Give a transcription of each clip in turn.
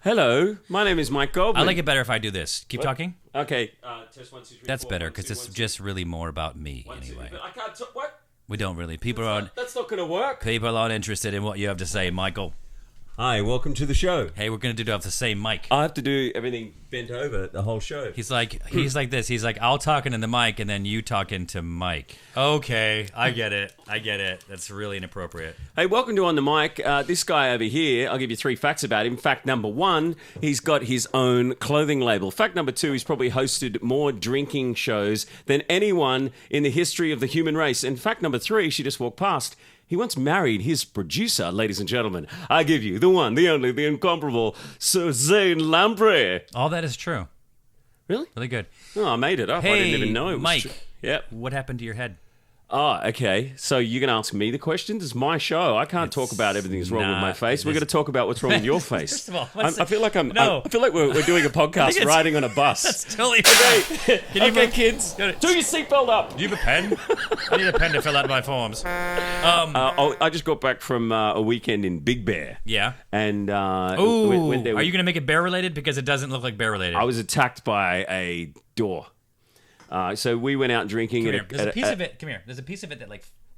Hello, my name is Mike Goldman. I like it better if I do this. Keep talking. Okay. Test 1, 2, 3, That's 4, better 1, 2, because it's 1, 2, just really more about me 1, 2, anyway. but I can't talk. What? We don't really. People aren't going to work. people aren't interested in what you have to say, Michael. Hi, welcome to the show. Hey, we're gonna do it off the same mic. I have to do everything bent over the whole show. He's like this. He's like, I'll talk into the mic and then you talk into Mike. Okay, I get it. That's really inappropriate. Hey, welcome to On The Mic. This guy over here, I'll give you 3 facts about him. Fact number 1, he's got his own clothing label. Fact number 2, he's probably hosted more drinking shows than anyone in the history of the human race. And fact number 3, she just walked past. He once married his producer, ladies and gentlemen. I give you the one, the only, the incomparable Sir Zane Lamprey. All that is true. Really? Really good. Oh, I made it up. Hey, I didn't even know it was Mike. true. Yep. What happened to your head? Oh, okay. So you're going to ask me the questions? It's my show. I can't talk about everything that's wrong with my face. We're going to talk about what's wrong with your face. First of all, I feel like No. I feel like we're doing a podcast riding on a bus. That's totally Okay, okay, kids, do your seatbelt up. Do you have a pen? I need a pen to fill out my forms. I just got back from a weekend in Big Bear. Yeah. And Ooh, are you going to make it bear related? Because it doesn't look like bear related. I was attacked by a door. So we went out drinking. Come here. There's a piece of it. Come here. There's a piece of it that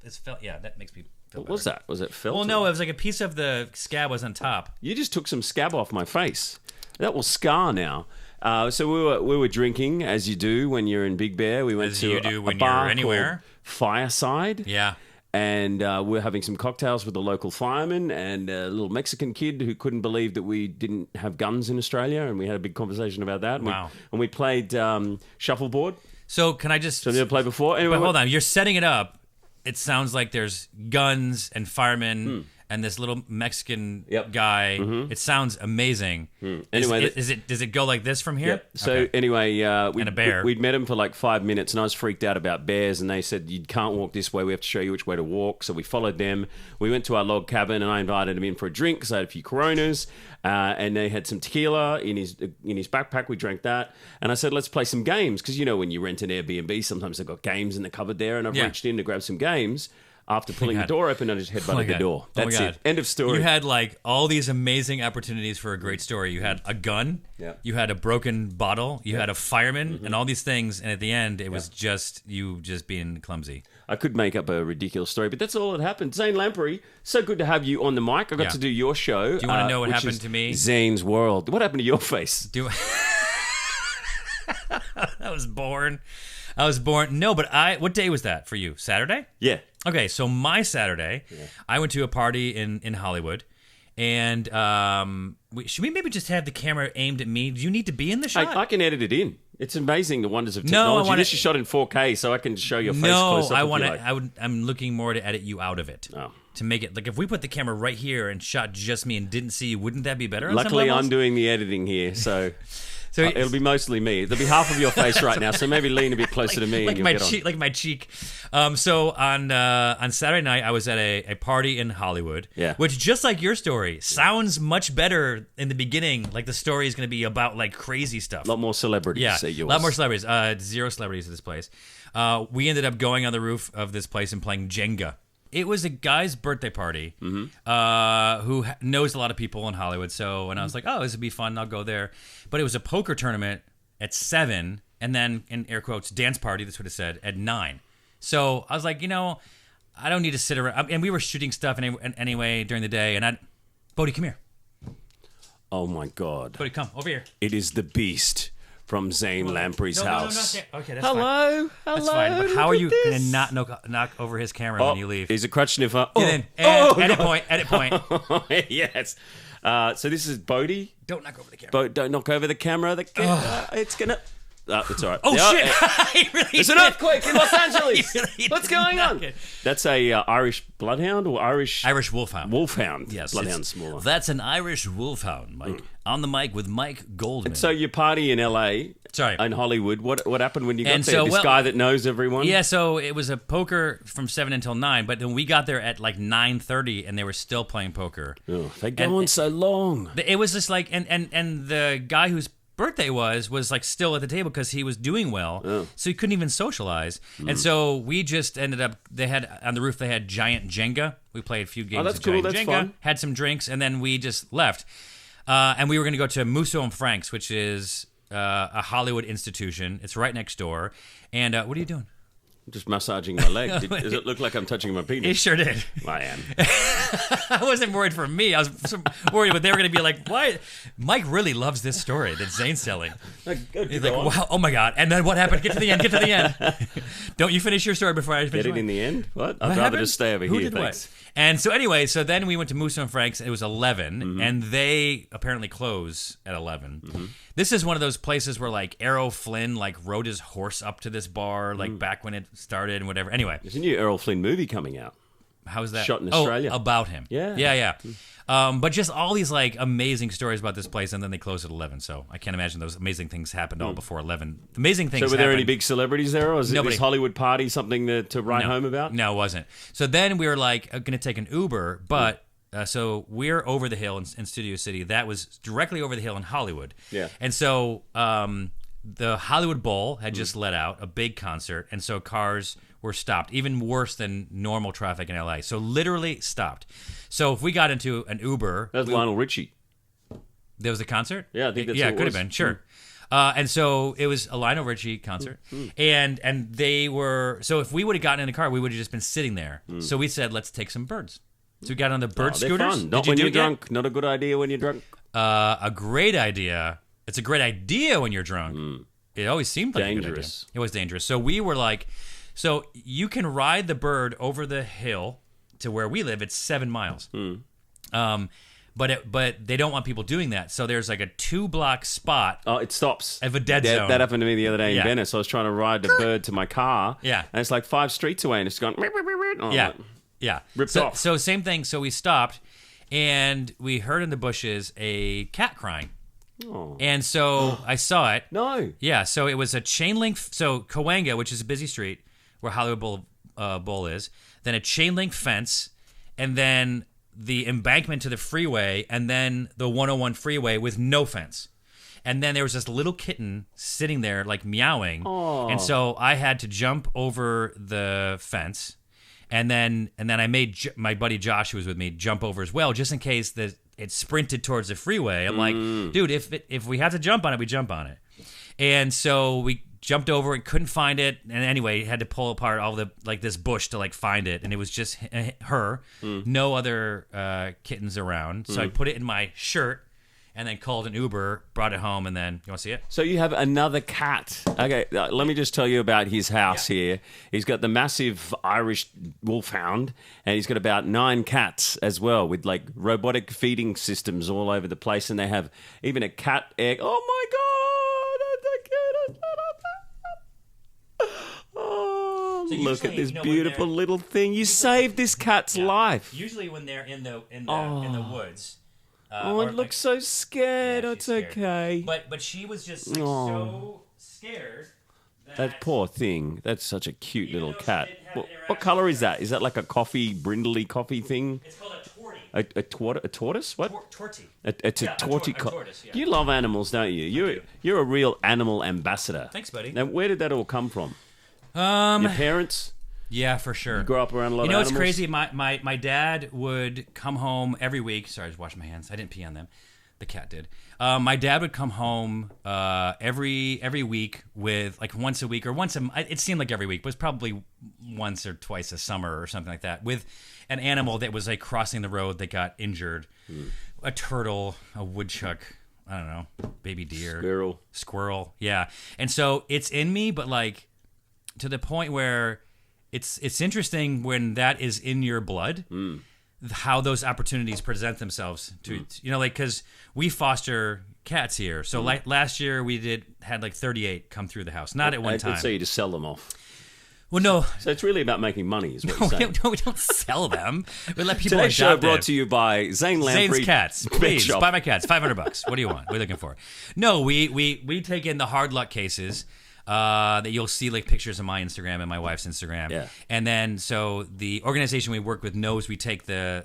is felt. Yeah, that makes me feel What was that? Was it felt? Well, no, it was like a piece of the scab was on top. You just took some scab off my face. That will scar now. So we were drinking, as you do when you're in Big Bear. We went As to you do a when bar you're anywhere. called Fireside. Yeah. And we're having some cocktails with the local fireman and a little Mexican kid who couldn't believe that we didn't have guns in Australia. And we had a big conversation about that. And Wow. We played shuffleboard. So can I just? So I've never played before. Anyway, But hold on, you're setting it up. It sounds like there's guns and firemen and this little Mexican guy. It sounds amazing. Anyway, does it go like this from here? Yep. So Okay. anyway, And a bear. we'd met him for like 5 minutes, and I was freaked out about bears. And they said, "You can't walk this way. We have to show you which way to walk." So we followed them. We went to our log cabin, and I invited him in for a drink because I had a few Coronas, and they had some tequila in his backpack. We drank that, and I said, "Let's play some games," because you know when you rent an Airbnb, sometimes they've got games in the cupboard there, and I've reached in to grab some games. After pulling the door open, I just headbutted the door. That's it. End of story. You had like all these amazing opportunities for a great story. You had a gun, you had a broken bottle, you had a fireman, and all these things. And at the end, it was just you just being clumsy. I could make up a ridiculous story, but that's all that happened. Zane Lamprey, so good to have you on the mic. I got to do your show. Do you want to know what which happened is to me? Zane's World. What happened to your face? I was born. No, but what day was that for you? Saturday? Yeah. Okay, so my Saturday, I went to a party in Hollywood, and should we maybe just have the camera aimed at me? Do you need to be in the shot? I can edit it in. It's amazing the wonders of technology. This is shot in 4K, so I can show your face close up. I'm looking more to edit you out of it. Oh. To make it like if we put the camera right here and shot just me and didn't see you, wouldn't that be better? Luckily, I'm doing the editing here, so. So it'll be mostly me. There'll be half of your face right now, so maybe lean a bit closer to me. Like and my cheek, like my cheek. So on Saturday night, I was at a party in Hollywood. Yeah. Which, just like your story, sounds much better in the beginning. Like the story is going to be about like crazy stuff. A lot more celebrities. Yeah, a lot more celebrities. 0 celebrities at this place. We ended up going on the roof of this place and playing Jenga. It was a guy's birthday party who knows a lot of people in Hollywood. So, and I was like, oh, this would be fun. I'll go there. But it was a poker tournament at 7, and then, in air quotes, dance party, that's what it said, at 9. So I was like, I don't need to sit around. And we were shooting stuff anyway during the day. And Bodie, come here. Oh, my God. Bodie, come over here. It is the beast from Zane Lamprey's house. No, okay, that's fine. Hello. That's fine. But how are you going to not knock over his camera when you leave? He's a crutch sniffer. Edit point. Yes. So this is Bodie. Don't knock over the camera. Don't knock over the camera. It's going to... it's all right. Oh, shit. Really There's an earthquake in Los Angeles. Really What's going on? That's a Irish bloodhound or Irish wolfhound. Wolfhound. Yes. Bloodhound smaller. That's an Irish wolfhound, Mike. On the mic with Mike Goldman. And so your party in LA, Sorry. in Hollywood, what happened when you got And there? so, This guy that knows everyone? Yeah, so it was a poker from 7 until 9, but then we got there at like 9:30 and they were still playing poker. Oh, they go on so long. It was just like, and the guy whose birthday was like still at the table because he was doing well, so he couldn't even socialize. And so we just ended up, they had on the roof, they had giant Jenga. We played a few games that's of cool. giant That's Jenga, fun. had some drinks, and then we just left. And we were going to go to Musso and Frank's, which is a Hollywood institution. It's right next door. And what are you doing? I'm just massaging my leg. Does it look like I'm touching my penis? It sure did. I am. I wasn't worried for me. I was worried, but they were going to be like, "Why? Mike really loves this story that Zane's telling." He's like, "Wow, oh my god!" And then what happened? Get to the end. Get to the end. Don't you finish your story before I finish? Get it in the end. What? I'd rather just stay over here. Thanks. What? And so anyway, so then we went to Musso and Frank's. It was 11, and they apparently close at 11. This is one of those places where like Errol Flynn like rode his horse up to this bar like back when it started and whatever. Anyway, there's a new Errol Flynn movie coming out. How's that? Shot in Australia. About him. Yeah. But just all these like amazing stories about this place, and then they close at 11. So I can't imagine those amazing things happened all before 11. Amazing things. So were there any big celebrities there, or was Nobody. this Hollywood party something to write home about? No, it wasn't. So then we were like going to take an Uber, but so we're over the hill in Studio City. That was directly over the hill in Hollywood. Yeah. And so the Hollywood Bowl had just let out a big concert, and so cars were stopped, even worse than normal traffic in LA. So literally stopped. So if we got into an Uber, That's Lionel Richie. There was a concert? Yeah, I think that's yeah, what it could have been, sure. And so it was a Lionel Richie concert, and they were. So if we would have gotten in the car, we would have just been sitting there. So we said, let's take some birds. So we got on the bird They're scooters. fun. Not when you're drunk. Not a good idea when you're drunk. A great idea. It's a great idea when you're drunk. It always seemed like dangerous. a good idea. It was dangerous. So we were like, so you can ride the bird over the hill to where we live. It's 7 miles. But they don't want people doing that. So there's like a 2-block spot. Oh, it stops. Of a dead zone. That happened to me the other day in Venice. I was trying to ride the bird to my car. Yeah. And it's like 5 streets away, and it's gone. Oh, Yeah. Yeah. Ripped off. So same thing. So we stopped, and we heard in the bushes a cat crying. Oh. And so I saw it. No. Yeah. So it was a chain link. So Cahuenga, which is a busy street where Hollywood Bowl is, then a chain link fence, and then the embankment to the freeway, and then the 101 freeway with no fence. And then there was this little kitten sitting there like meowing. Oh. And so I had to jump over the fence. And then I made my buddy Josh, who was with me, jump over as well, just in case that it sprinted towards the freeway. I'm like, dude, if we had to jump on it, we jump on it. And so we jumped over it, couldn't find it, and anyway, had to pull apart all the like this bush to like find it, and it was just her, no other kittens around. So I put it in my shirt. And then called an Uber, brought it home, and then, you want to see it? So you have another cat. Okay, let me just tell you about his house here. He's got the massive Irish wolfhound, and he's got about 9 cats as well, with like robotic feeding systems all over the place, and they have even a cat egg. Oh my God! Oh, So look at usually, this you know, beautiful little thing. You saved this cat's life. Usually when they're in the woods. Oh, it looks so scared. Yeah, It's she's scared. okay. But she was just like, so scared. That poor thing. That's such a cute Even little though she cat. didn't have What interaction color with is that? Is that like a coffee, brindley coffee thing? It's called a tortie. A tortoise? What? Tortie. It's a Yeah, tortie. a tortoise, yeah. You love animals, don't you? You're a real animal ambassador. Thanks, buddy. Now, where did that all come from? Your parents? Yeah, for sure. You grew up around a lot of You know animals? what's crazy? My dad would come home every week. Sorry, I just washed my hands. I didn't pee on them. The cat did. My dad would come home every week with like once a week or once a. It seemed like every week, but it was probably once or twice a summer or something like that, with an animal that was like crossing the road that got injured, a turtle, a woodchuck. I don't know, baby deer, squirrel. Yeah, and so it's in me, but like to the point where it's interesting when that is in your blood. How those opportunities present themselves to like, because we foster cats here. So like last year we had like 38 come through the house, not at one time. So you just sell them off. Well, no. So it's really about making money, is what you're saying. No, we don't sell them. We let people Today's show adopt brought them. to you by Zane Lamprey. Zane's Cats. Pet Please Shop. buy my cats. $500. What do you want? What are you looking for? No, we take in the hard luck cases. That you'll see like pictures of my Instagram and my wife's Instagram. Yeah. And then so the organization we work with knows we take the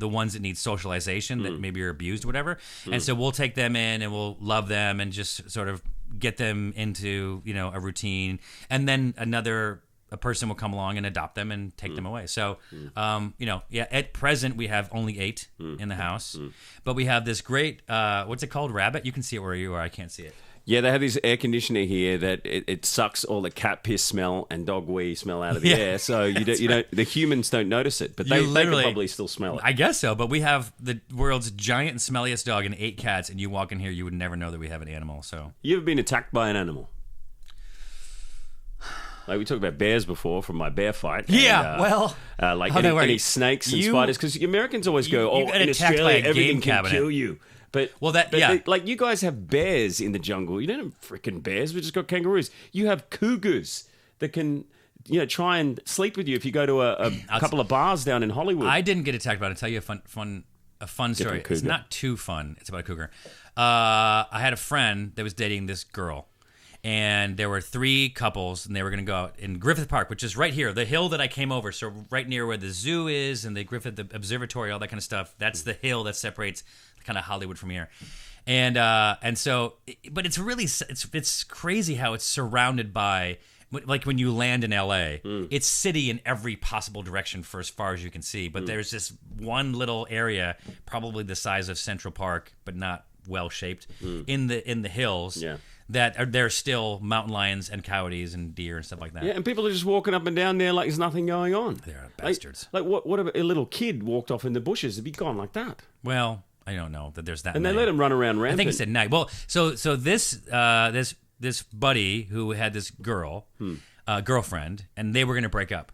ones that need socialization that maybe are abused or whatever. And so we'll take them in and we'll love them and just sort of get them into, a routine. And then another a person will come along and adopt them and take them away. So, at present we have only 8 in the house, but we have this great, what's it called? Rabbit? You can see it where you are. I can't see it. Yeah, they have this air conditioner here that it sucks all the cat piss smell and dog wee smell out of the air. So the humans don't notice it, but they can probably still smell it. I guess so, but we have the world's giant and smelliest dog and 8 cats, and you walk in here, you would never know that we have an animal. So you ever been attacked by an animal? Like we talked about bears before from my bear fight. Yeah, any snakes and spiders, because Americans always go, in Australia everything can kill you. But like you guys have bears in the jungle. You don't have freaking bears. We just got kangaroos. You have cougars that can, try and sleep with you if you go to a couple of bars down in Hollywood. I didn't get attacked, but I'll tell you a fun story. It's not too fun. It's about a cougar. I had a friend that was dating this girl, and there were 3 couples, and they were going to go out in Griffith Park, which is right here, the hill that I came over. So right near where the zoo is and the Griffith Observatory, all that kind of stuff. That's the hill that separates kind of Hollywood from here. And so, but it's really, it's crazy how it's surrounded by, like when you land in LA, it's city in every possible direction for as far as you can see. But there's this one little area, probably the size of Central Park, but not well shaped, in the hills. Yeah. That there's still mountain lions and coyotes and deer and stuff like that. Yeah, and people are just walking up and down there like there's nothing going on. They're bastards. Like what if a little kid walked off in the bushes? It'd be gone like that. Well, I don't know that there's that. And many. They let him run around rampant. I think he said night. Well, so this buddy who had this girlfriend, and they were going to break up,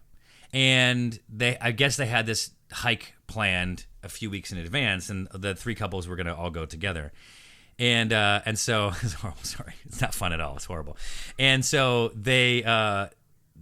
and I guess they had this hike planned a few weeks in advance, and the 3 couples were going to all go together. And so it's horrible. Sorry, it's not fun at all. It's horrible. And so they're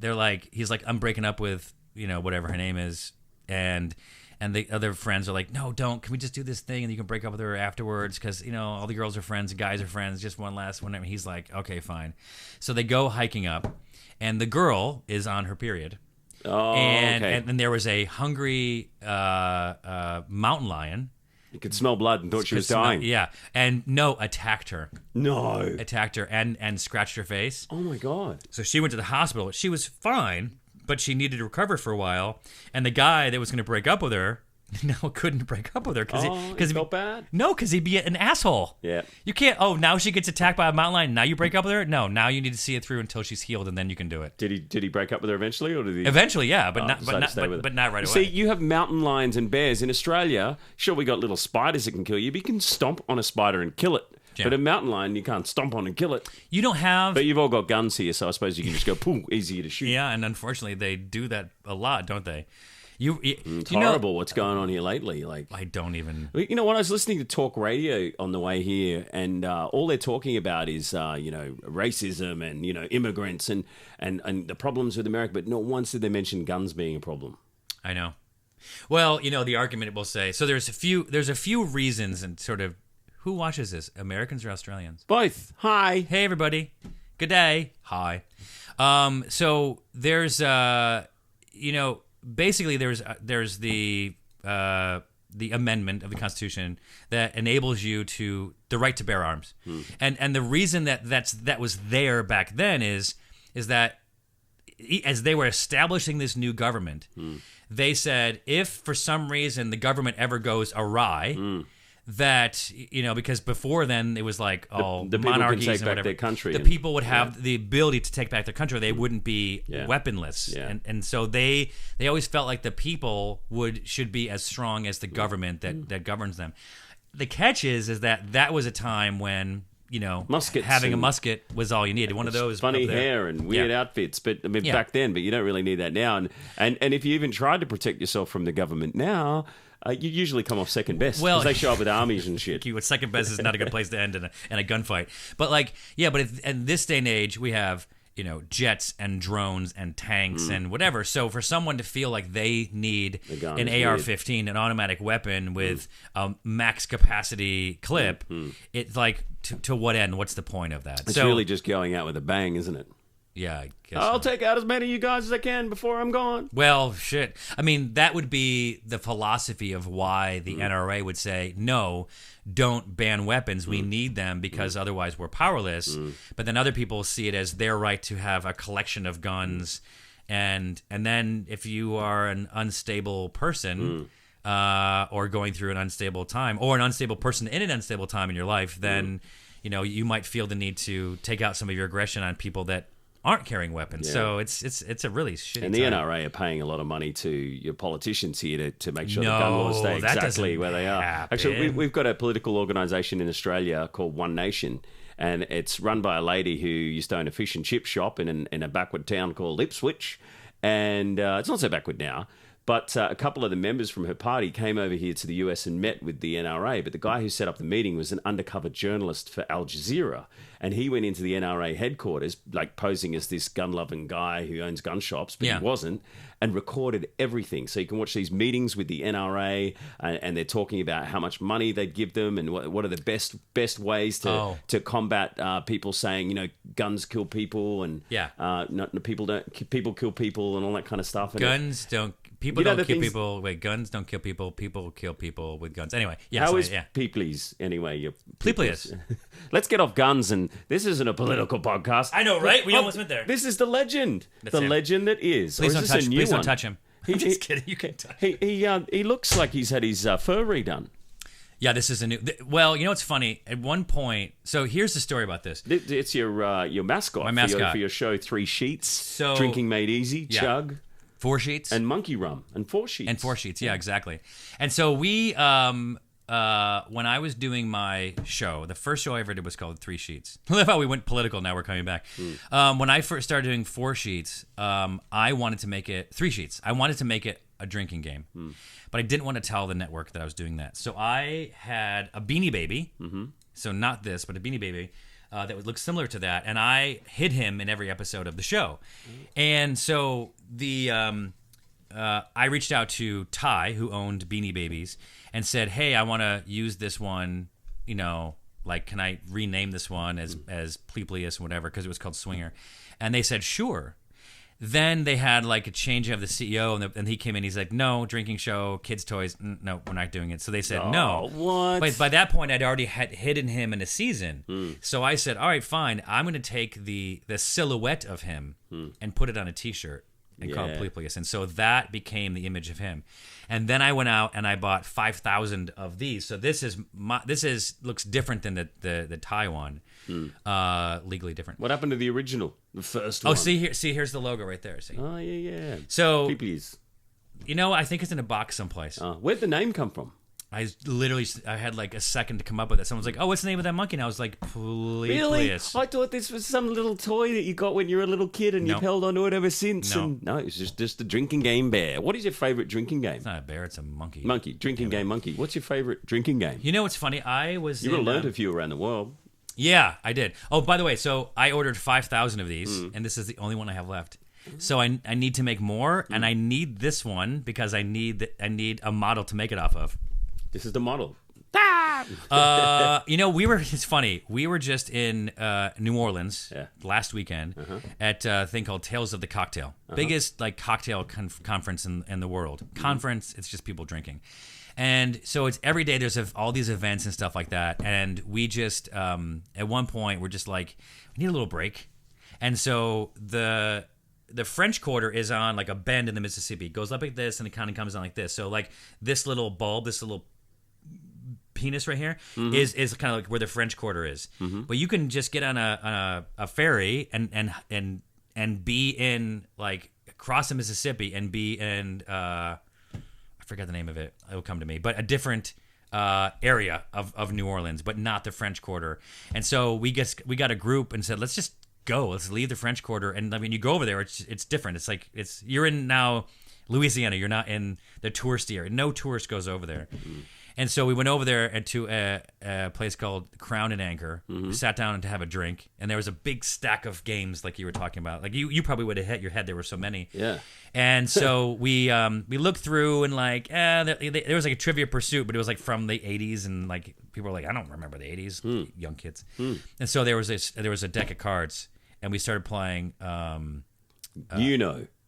like, he's like, I'm breaking up with whatever her name is, and the other friends are like, no, don't. Can we just do this thing and you can break up with her afterwards? Because all the girls are friends, the guys are friends. Just one last one. And he's like, okay, fine. So they go hiking up, and the girl is on her period. Oh, okay. And then there was a hungry mountain lion. You could smell blood and thought she was dying. Yeah. And attacked her. Attacked her and scratched her face. Oh, my God. So she went to the hospital. She was fine, but she needed to recover for a while. And the guy that was going to break up with her couldn't break up with her because he felt bad? No, because he'd be an asshole. Yeah. You can't, now she gets attacked by a mountain lion. Now you break up with her? No, now you need to see it through until she's healed, and then you can do it. Did he break up with her eventually, or did he? Eventually, yeah, but not right away. See, you have mountain lions and bears in Australia. Sure, we got little spiders that can kill you, but you can stomp on a spider and kill it. Yeah. But a mountain lion, you can't stomp on and kill it. You don't have... But you've all got guns here, so I suppose you can just go, poof, easier to shoot. Yeah, and unfortunately, they do that a lot, don't they? It's horrible what's going on here lately. Like, I don't even... When I was listening to talk radio on the way here, and all they're talking about is, racism and, immigrants and the problems with America, but not once did they mention guns being a problem. I know. Well, the argument will say... So there's a few reasons, and sort of... Who watches this? Americans or Australians? Both. Hi. Hey, everybody. Good day. Hi. So there's, basically there's the amendment of the Constitution that enables you the right to bear arms. And the reason that was there back then is that as they were establishing this new government, they said if for some reason the government ever goes awry, that because before then it was like the monarchies people can take and back whatever. Their country. The people would have the ability to take back their country. They wouldn't be weaponless, and so they always felt like the people should be as strong as the government that governs them. The catch is that was a time when muskets having a musket was all you needed. One of those funny hair and weird outfits, but I mean back then. But you don't really need that now. And if you even tried to protect yourself from the government now. You usually come off second best because they show up with armies and shit. Second best is not a good place to end in a gunfight. But in this day and age, we have jets and drones and tanks and whatever. So for someone to feel like they need an AR-15, an automatic weapon with a max capacity clip, it's like to what end? What's the point of that? It's really just going out with a bang, isn't it? Yeah, I guess I'll take out as many of you guys as I can before I'm gone. Well, shit. I mean, that would be the philosophy of why the NRA would say, no, don't ban weapons. We need them because otherwise we're powerless. But then other people see it as their right to have a collection of guns and then if you are an unstable person or going through an unstable time, or an unstable person in an unstable time in your life, then you might feel the need to take out some of your aggression on people that aren't carrying weapons. Yeah. So it's a really shitty And the time. NRA are paying a lot of money to your politicians here to make sure No, the gun laws stay that exactly doesn't where they are. happen. Actually, we've got a political organisation in Australia called One Nation, and it's run by a lady who used to own a fish and chip shop in a backward town called Ipswich. And it's not so backward now. But a couple of the members from her party came over here to the US and met with the NRA. But the guy who set up the meeting was an undercover journalist for Al Jazeera. And he went into the NRA headquarters, like posing as this gun-loving guy who owns gun shops, but he wasn't, and recorded everything. So you can watch these meetings with the NRA, and they're talking about how much money they'd give them and what are the best ways to combat people saying, guns kill people and people kill people and all that kind of stuff. And People don't kill people. Wait, guns don't kill people. People kill people with guns. Anyway, how is Peoples anyway? Peoples. Let's get off guns, and this isn't a political podcast. I know, right? We almost went there. This is the legend. That's him. Legend that is. Please or is this a new please one? don't touch him. I'm just kidding. You can touch him. He looks like he's had his fur redone. Yeah, this is a new. Well, what's funny? At one point, so here's the story about this. It's your mascot. My mascot for your show. 3 Sheets. So Drinking Made Easy. Yeah. Chugg. 4 sheets And Monkey Rum. And 4 sheets. And 4 sheets, yeah, exactly. And so we, when I was doing my show, the first show I ever did was called 3 Sheets. I love how we went political. Now we're coming back. When I first started doing 4 sheets, I wanted to make it 3 sheets. I wanted to make it a drinking game, but I didn't want to tell the network that I was doing that. So I had a Beanie Baby. So not this, but a Beanie Baby. That would look similar to that, and I hid him in every episode of the show. And so I reached out to Ty, who owned Beanie Babies, and said, "Hey, I want to use this one. Can I rename this one as Pleplius or whatever, because it was called Swinger?" And they said, "Sure." Then they had like a change of the CEO, and he came in. He's like, "No, drinking show, kids' toys. No, we're not doing it." So they said no. What? But by that point, I'd already had hidden him in a season. So I said, "All right, fine. I'm going to take the silhouette of him and put it on a T-shirt and call it Pleplius." And so that became the image of him. And then I went out and I bought 5,000 of these. So this looks different than the Thai one. Legally different. What happened to the original, the first one? Oh, here's the logo right there. See. Oh yeah. So Peoples. I think it's in a box someplace. Where'd the name come from? I had like a second to come up with it. Someone's like, "Oh, what's the name of that monkey?" And I was like, "Pleplius." Really? I thought this was some little toy that you got when you were a little kid and you've held onto it ever since. No. And no, it's just a drinking game bear. What is your favorite drinking game? It's not a bear, it's a monkey. Monkey. Drinking game monkey. What's your favorite drinking game? What's funny? You would have learned a few around the world. Yeah, I did. Oh, by the way, so I ordered 5,000 of these, and this is the only one I have left. So I need to make more, and I need this one because I need a model to make it off of. This is the model. It's funny. We were just in New Orleans last weekend at a thing called Tales of the Cocktail. Biggest cocktail conference in the world. Conference, it's just people drinking. And so it's every day there's all these events and stuff like that. And we just, at one point, we're just like, we need a little break. And so the French Quarter is on like a bend in the Mississippi. It goes up like this and it kind of comes down like this. So like this little bulb, this little penis right here is kind of like where the French Quarter is. But you can just get on a ferry and be in like across the Mississippi and be in I forget the name of it. It'll come to me. But a different area of New Orleans, but not the French Quarter. And so we got a group and said, let's just go. Let's leave the French Quarter. And I mean, you go over there, it's different. It's like you're in now Louisiana. You're not in the touristy area. No tourist goes over there. And so we went over there to a place called Crown and Anchor. We sat down to have a drink, and there was a big stack of games like you were talking about. Like you probably would have hit your head. There were so many. Yeah. And so we looked through and there was like a Trivia Pursuit, but it was like from the 80s, and like people were like, I don't remember the 80s, young kids. And so there was a deck of cards, and we started playing.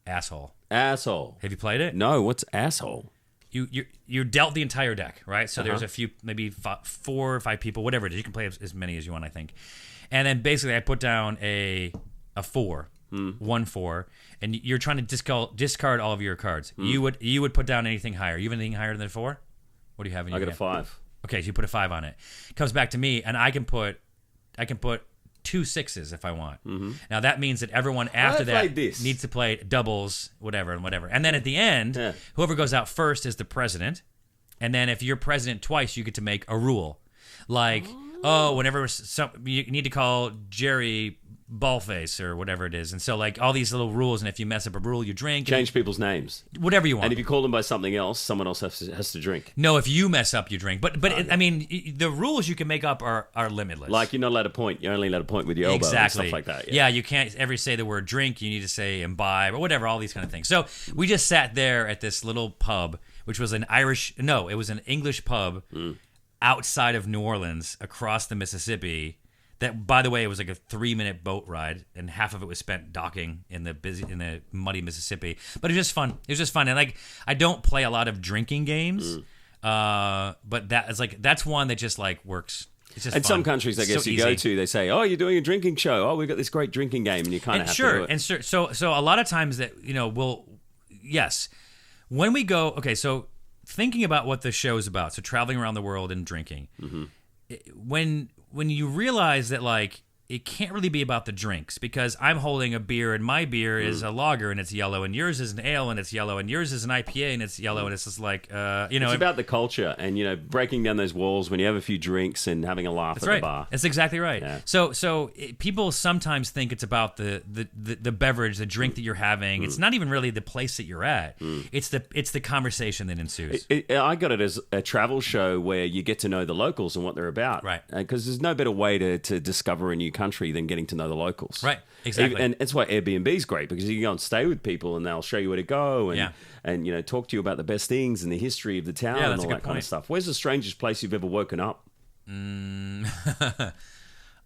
Asshole. Asshole. Have you played it? No. What's asshole? You dealt the entire deck, right? So there's a few, maybe 4 or 5 people, whatever it is. You can play as many as you want, I think. And then basically I put down a 4, 1-4, and you're trying to discard all of your cards. You would put down anything higher. You have anything higher than 4? What do you have in your I got hand? a 5. Okay, so you put a 5 on it. Comes back to me, and I can put 2 6s if I want. Now that means that everyone after that needs to play doubles, whatever. And then at the end, whoever goes out first is the president. And then if you're president twice, you get to make a rule. Like, whenever you need to call Jerry Ballface or whatever it is. And so, like, all these little rules, and if you mess up a rule, you drink. Change people's names. Whatever you want. And if you call them by something else, someone else has to drink. No, if you mess up, you drink. But I mean, the rules you can make up are limitless. Like, you're not allowed to point. You're only allowed to point with your elbow and stuff like that. Yeah, you can't ever say the word drink. You need to say imbibe or whatever, all these kind of things. So we just sat there at this little pub, which was it was an English pub outside of New Orleans, across the Mississippi. That, by the way, it was like a 3-minute boat ride, and half of it was spent docking in the muddy Mississippi. But it was just fun. And like, I don't play a lot of drinking games, but that's one that just like works. It's just in fun. Some countries, I guess, go to, they say, "Oh, you're doing a drinking show. Oh, we've got this great drinking game," and you kind of have to do it. And so a lot of times that when we go, okay, so thinking about what the show is about, so traveling around the world and drinking, when you realize that, like, it can't really be about the drinks, because I'm holding a beer and my beer is a lager and it's yellow, and yours is an ale and it's yellow, and yours is an IPA and it's yellow, and it's just like, It's about the culture and, breaking down those walls when you have a few drinks and having a laugh at the bar. That's exactly right. Yeah. So people sometimes think it's about the beverage, the drink that you're having. It's not even really the place that you're at. It's the conversation that ensues. I got it as a travel show where you get to know the locals and what they're about. Right. Because there's no better way to discover a new country than getting to know the locals. Right, exactly. And that's why Airbnb is great, because you can go and stay with people and they'll show you where to go and talk to you about the best things and the history of the town and all that kind of stuff. Where's the strangest place you've ever woken up?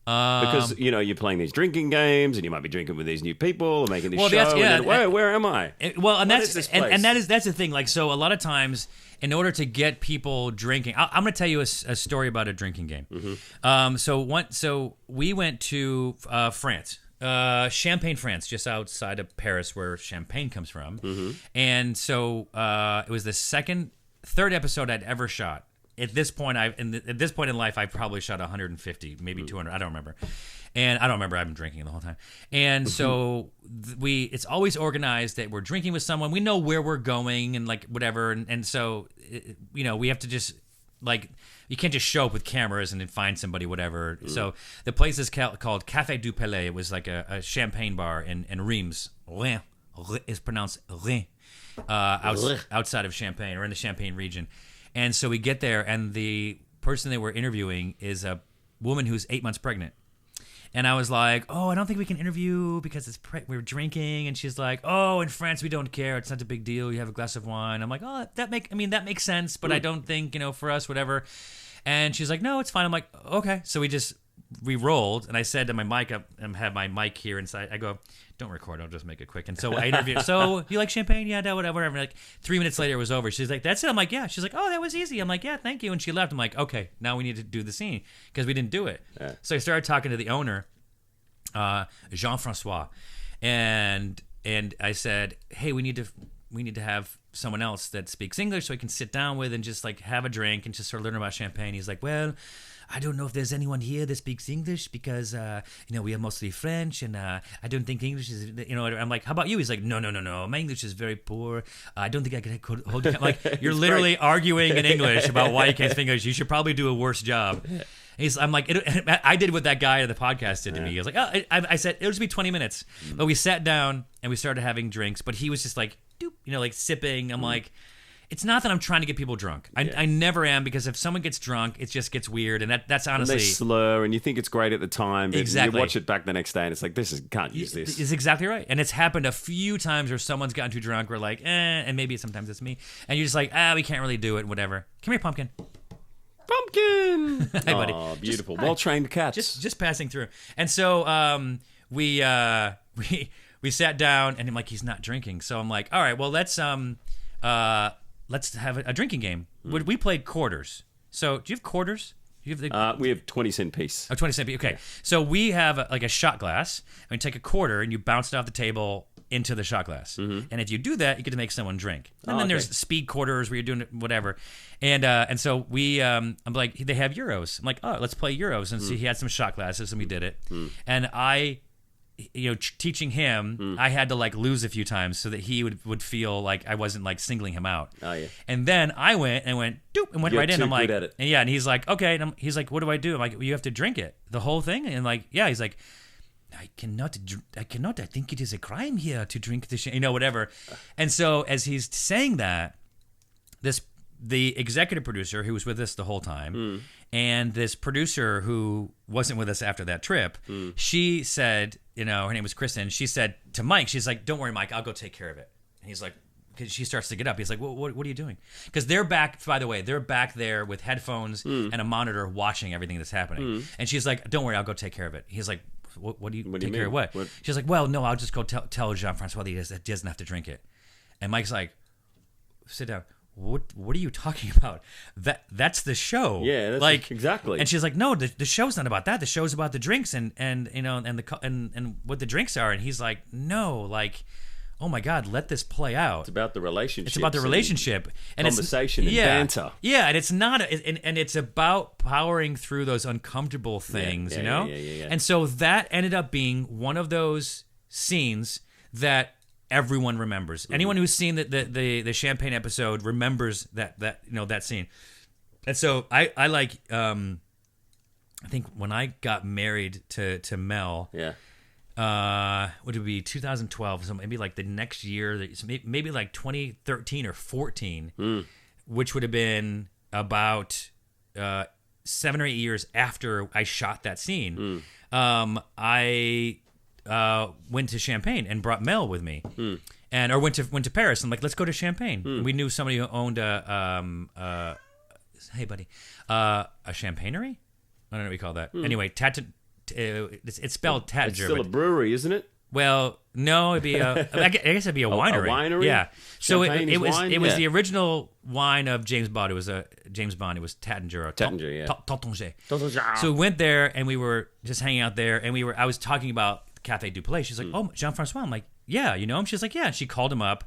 Because you're playing these drinking games and you might be drinking with these new people or making this show. Where am I? That's the thing. Like, so a lot of times, in order to get people drinking, I'm going to tell you a story about a drinking game. So we went to France. Champagne, France, just outside of Paris, where champagne comes from. And so it was the third episode I'd ever shot. At this point in life, I probably shot 150, maybe 200. I don't remember. And I don't remember. I've been drinking the whole time. And so it's always organized that we're drinking with someone. We know where we're going and like whatever. And so, we have to just like, you can't just show up with cameras and then find somebody, whatever. So the place is called Café du Palais. It was like a champagne bar in Reims. Reims is pronounced Reims, outside of Champagne or in the Champagne region. And so we get there, and the person they were interviewing is a woman who's 8 months pregnant. And I was like, "Oh, I don't think we can interview because we're drinking." And she's like, "Oh, in France we don't care. It's not a big deal. You have a glass of wine." I'm like, "Oh, that makes sense, but I don't think for us, whatever." And she's like, "No, it's fine." I'm like, "Okay." So we rolled, and I said to my mic, I have my mic here inside. I go, "Don't record. I'll just make it quick." And so I interviewed. "So you like champagne?" "Yeah, whatever." And like 3 minutes later, it was over. She's like, "That's it." I'm like, "Yeah." She's like, "Oh, that was easy." I'm like, "Yeah, thank you." And she left. I'm like, "Okay, now we need to do the scene because we didn't do it." Yeah. So I started talking to the owner, Jean-Francois, and I said, "Hey, we need to have someone else that speaks English so I can sit down with and just like have a drink and just sort of learn about champagne." He's like, "Well, I don't know if there's anyone here that speaks English because, we are mostly French and I don't think English is, I'm like, "How about you?" He's like, No. My English is very poor. I don't think I could hold it." Like, you're literally arguing in English about why you can't speak English. You should probably do a worse job. I'm like, I did what that guy on the podcast did to me. He was like, I said, "It'll just be 20 minutes. But we sat down and we started having drinks, but he was just like, doop, like sipping. I'm like, it's not that I'm trying to get people drunk. I never am, because if someone gets drunk, it just gets weird, and that's honestly... And they slur, and you think it's great at the time, but exactly. You watch it back the next day, and it's like, can't use this. It's exactly right. And it's happened a few times where someone's gotten too drunk, we're like, and maybe sometimes it's me, and you're just like, we can't really do it, whatever. Come here, pumpkin. Pumpkin! Hi, buddy. Oh, beautiful. Well-trained cats. Just passing through. And so we sat down, and I'm like, he's not drinking. So I'm like, all right, well, let's have a drinking game. We played quarters. So do you have quarters? You have the We have 20-cent piece. 20-cent piece. Okay, yeah. So we have a shot glass, and you take a quarter and you bounce it off the table into the shot glass. Mm-hmm. And if you do that, you get to make someone drink. And then there's speed quarters where you're doing whatever. And so we, I'm like, they have Euros. I'm like, oh, let's play Euros. And so he had some shot glasses, and we did it. And I, teaching him, I had to like lose a few times so that he would feel like I wasn't like singling him out. Oh yeah. And then I went doop, and went You're right in. too I'm like, good at it. and he's like, okay. And he's like, what do I do? I'm like, well, you have to drink it, the whole thing. And like, yeah. He's like, I cannot. I think it is a crime here to drink this, whatever. And so as he's saying that, the executive producer who was with us the whole time, and this producer who wasn't with us after that trip, she said, her name was Kristen. She said to Mike, she's like, "Don't worry, Mike, I'll go take care of it." And he's like, because she starts to get up. He's like, what are you doing? Because they're back, by the way, they're back there with headphones and a monitor watching everything that's happening. And she's like, "Don't worry, I'll go take care of it." He's like, What do you take care of what? She's like, well, no, I'll just go tell Jean-Francois that he doesn't have to drink it. And Mike's like, sit down. What are you talking about? That's the show. Yeah, that's like exactly. And she's like, no, the show's not about that. The show's about the drinks and what the drinks are. And he's like, no, like, oh my God, let this play out. It's about the relationship. It's about the relationship and conversation and banter. Yeah, and it's not, and it's about powering through those uncomfortable things, Yeah. And so that ended up being one of those scenes that everyone remembers. Anyone who's seen the champagne episode remembers that scene. And so I like I think when I got married to Mel, would it be 2012? So maybe like the next year, maybe like 2013 or 14, which would have been about 7 or 8 years after I shot that scene. I went to Champagne and brought Mel with me, or went to Paris. I'm like, let's go to Champagne. We knew somebody who owned a champagnery. I don't know what you call that. Anyway, it's spelled Tattanger. It's still a brewery, isn't it? Well, no, it'd be I guess it'd be a winery. A winery? Yeah. So it was wine? It was the original wine of James Bond. It was James Bond. It was Tattanger. Tattanger. So we went there and we were just hanging out there and I was talking about Café du Palais. She's like, "Oh, Jean-Francois." I'm like, "Yeah, you know him?" She's like, "Yeah." And she called him up,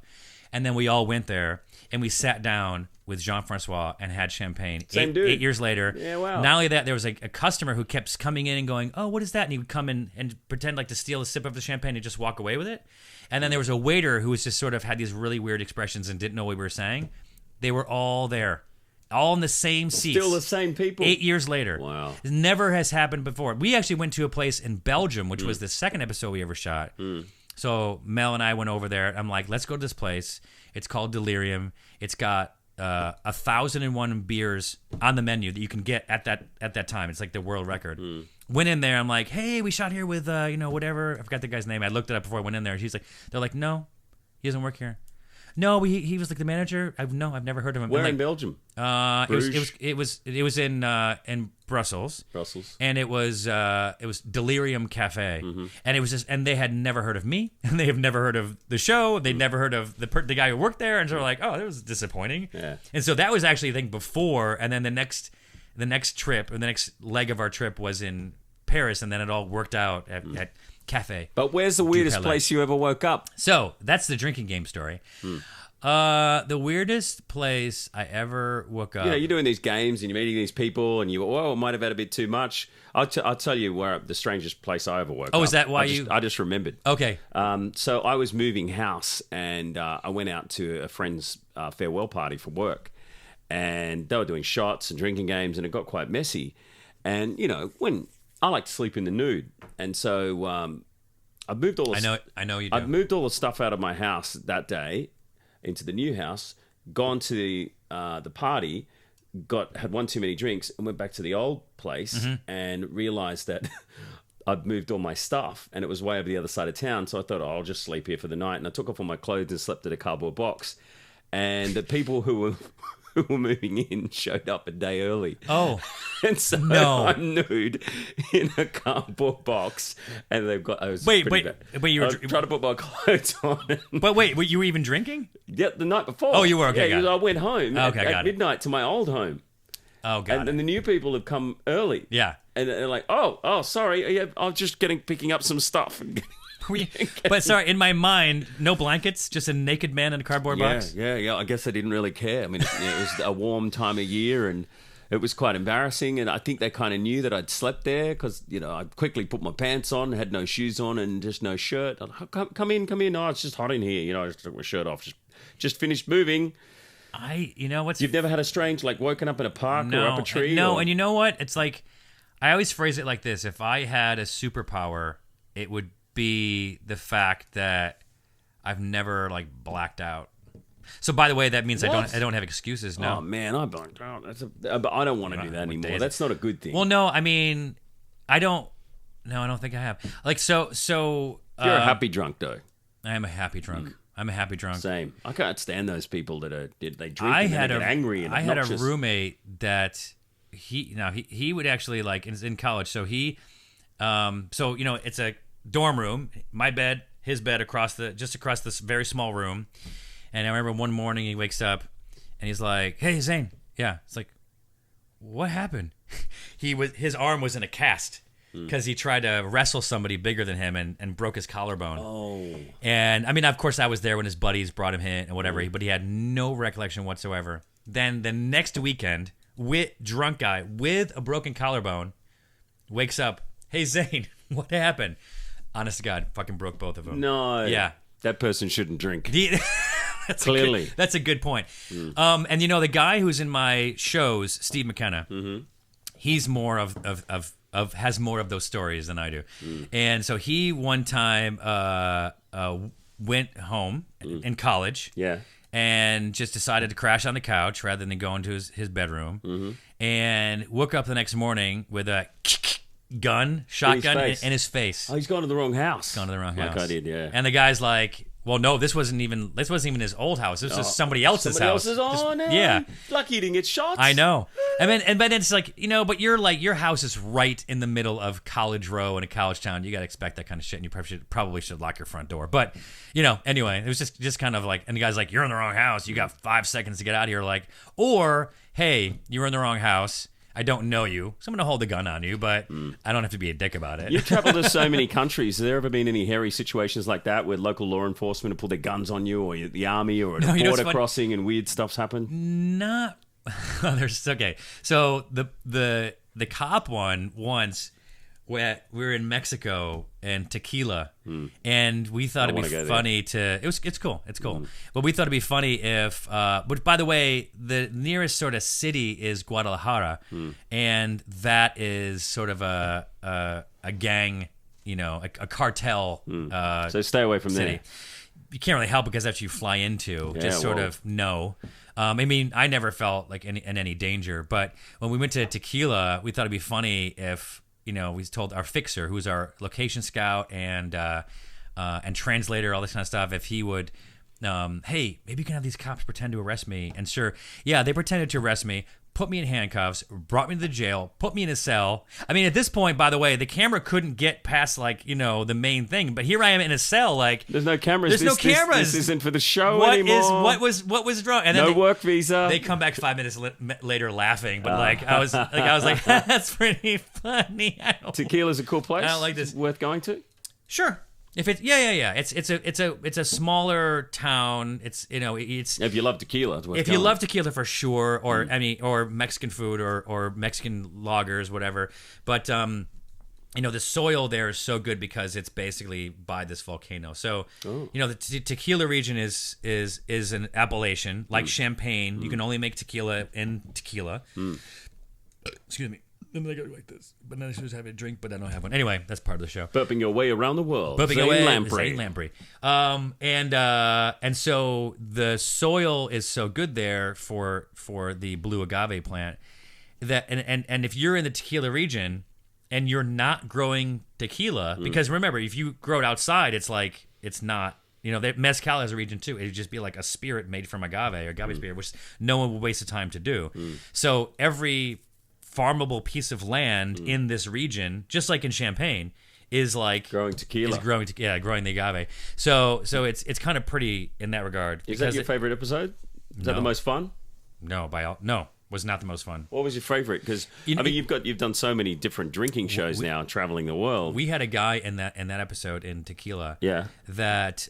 and then we all went there and we sat down with Jean-Francois and had champagne. Same dude. 8 years later. Yeah, wow. Not only that, there was a customer who kept coming in and going, "Oh, what is that?" And he would come in and pretend like to steal a sip of the champagne and just walk away with it. And then there was a waiter who was just sort of had these really weird expressions and didn't know what we were saying. They were all there. All in the same seats. Still the same people. 8 years later. Wow. It never has happened before. We actually went to a place in Belgium, which was the second episode we ever shot. So Mel and I went over there. I'm like, let's go to this place. It's called Delirium. It's got 1,001 beers on the menu that you can get at that time. It's like the world record. Went in there. I'm like, hey, we shot here with whatever. I forgot the guy's name. I looked it up before I went in there. They're like, no, he doesn't work here. No, he was like the manager. I've never heard of him. Where like, in Belgium? It was in Brussels. And it was Delirium Cafe, and it was just, and they had never heard of me, and they have never heard of the show. They'd never heard of the guy who worked there, and so they're like, oh, that was disappointing. Yeah. And so that was actually I think before, and then the next trip, or the next leg of our trip was in Paris, and then it all worked out at Cafe. But where's the weirdest place you ever woke up? So that's the drinking game story. The weirdest place I ever woke up. You're doing these games and you're meeting these people and I might have had a bit too much. I'll tell you where the strangest place I ever woke up. Oh, is that why I just remembered. Okay. So I was moving house and I went out to a friend's farewell party for work, and they were doing shots and drinking games, and it got quite messy. And when I like to sleep in the nude, and so I moved all. I know you do. I moved all the stuff out of my house that day into the new house. Gone to the party, had one too many drinks, and went back to the old place and realized that I'd moved all my stuff, and it was way over the other side of town. So I thought, I'll just sleep here for the night, and I took off all my clothes and slept in a cardboard box. And the people who were moving in showed up a day early. Oh. And so I'm nude in a cardboard box, and they've got. But you were trying to put my clothes on. But wait, you were even drinking? Yeah, the night before. Oh, you were? Okay, I went home at it. midnight to my old home. Oh, God. And the new people have come early. Yeah. And they're like, oh, sorry. Yeah, I'm just picking up some stuff. But sorry, in my mind, no blankets, just a naked man in a cardboard box. Yeah. I guess they didn't really care. I mean, it was a warm time of year, and it was quite embarrassing. And I think they kind of knew that I'd slept there because, I quickly put my pants on, had no shoes on, and just no shirt. Come in. Oh, it's just hot in here. I just took my shirt off. Just finished moving. You've never had a strange, woken up in a park or up a tree? No, and you know what? It's like, I always phrase it like this. If I had a superpower, it would be the fact that I've never, blacked out. So, by the way, that means I don't have excuses, no. Oh, man, I blacked out. But I don't want to do that anymore. That's not a good thing. Well, no, I mean, I don't think I have. You're a happy drunk, though. I am a happy drunk. I'm a happy drunk. Same. I can't stand those people that they drink and they get angry and obnoxious. I had a roommate that he would actually in college. So it's a dorm room, my bed, his bed just across this very small room. And I remember one morning he wakes up and he's like, "Hey, Zane." Yeah. It's like, what happened? His arm was in a cast. Because he tried to wrestle somebody bigger than him and broke his collarbone. Oh. And, I mean, of course, I was there when his buddies brought him in and whatever, but he had no recollection whatsoever. Then the next weekend, drunk guy with a broken collarbone wakes up, "Hey, Zane, what happened?" Honest to God, fucking broke both of them. No. Yeah. That person shouldn't drink. Clearly. That's a good point. And, the guy who's in my shows, Steve McKenna, he's more has more of those stories than I do. And so he one time went home in college and just decided to crash on the couch rather than go into his bedroom and woke up the next morning with a shotgun in his face. Oh, he's gone to the wrong house. Gone to the wrong house. Like I did, yeah. And the guy's like, "Well, no, this wasn't even his old house. This was somebody else's house." Yeah. Lucky he didn't get shot. I know. But it's like, but you're your house is right in the middle of College Row in a college town. You got to expect that kind of shit, and you probably should lock your front door. But, anyway, it was just kind of like, and the guy's like, "You're in the wrong house. You got 5 seconds to get out of here." Or, "Hey, you're in the wrong house. I don't know you, so I'm going to hold the gun on you, but I don't have to be a dick about it." You've traveled to so many countries. Has there ever been any hairy situations like that where local law enforcement have pulled their guns on you, or the army, or a border crossing and weird stuff's happened? Not. Okay. So the cop one once, where we were in Mexico and Tequila, and we thought it'd be funny it's cool. But we thought it'd be funny if, which by the way, the nearest sort of city is Guadalajara, and that is sort of a gang, a cartel. So stay away from city. there. You can't really help because that's what you fly into. Just sort of know. I mean, I never felt like in any danger, but when we went to Tequila, we thought it'd be funny if, we told our fixer, who's our location scout and translator, all this kind of stuff, if he would, "Hey, maybe you can have these cops pretend to arrest me." And sure, yeah, they pretended to arrest me, put me in handcuffs, brought me to the jail, put me in a cell. I mean, at this point, by the way, the camera couldn't get past the main thing, but here I am in a cell, there's no cameras. There's no cameras. This isn't for the show anymore. What was wrong? And then work visa. They come back 5 minutes later laughing, but I was like, "That's pretty funny." Tequila's a cool place. I don't like this. Worth going to? Sure. If it's it's a smaller town. It's if you love tequila, it's worth if going. You love tequila for sure, or or Mexican food or Mexican lagers, whatever. But the soil there is so good because it's basically by this volcano. So the tequila region is an appellation like Champagne. You can only make tequila in Tequila. Excuse me. And then I go like this. But then I should have a drink, but I don't have one. Anyway, that's part of the show. Burping your way around the world. Zane Lamprey. And so the soil is so good there for the blue agave plant that and if you're in the tequila region and you're not growing tequila, because remember, if you grow it outside, it's not. Mezcal has a region too. It'd just be like a spirit made from agave spirit, which no one would waste the time to do. So every farmable piece of land in this region, just like in Champagne, is growing tequila. Growing the agave. So it's kind of pretty in that regard. Is that your favorite episode? Is that the most fun? No, was not the most fun. What was your favorite? Because you've done so many different drinking shows now, traveling the world. We had a guy in that episode in Tequila. Yeah. That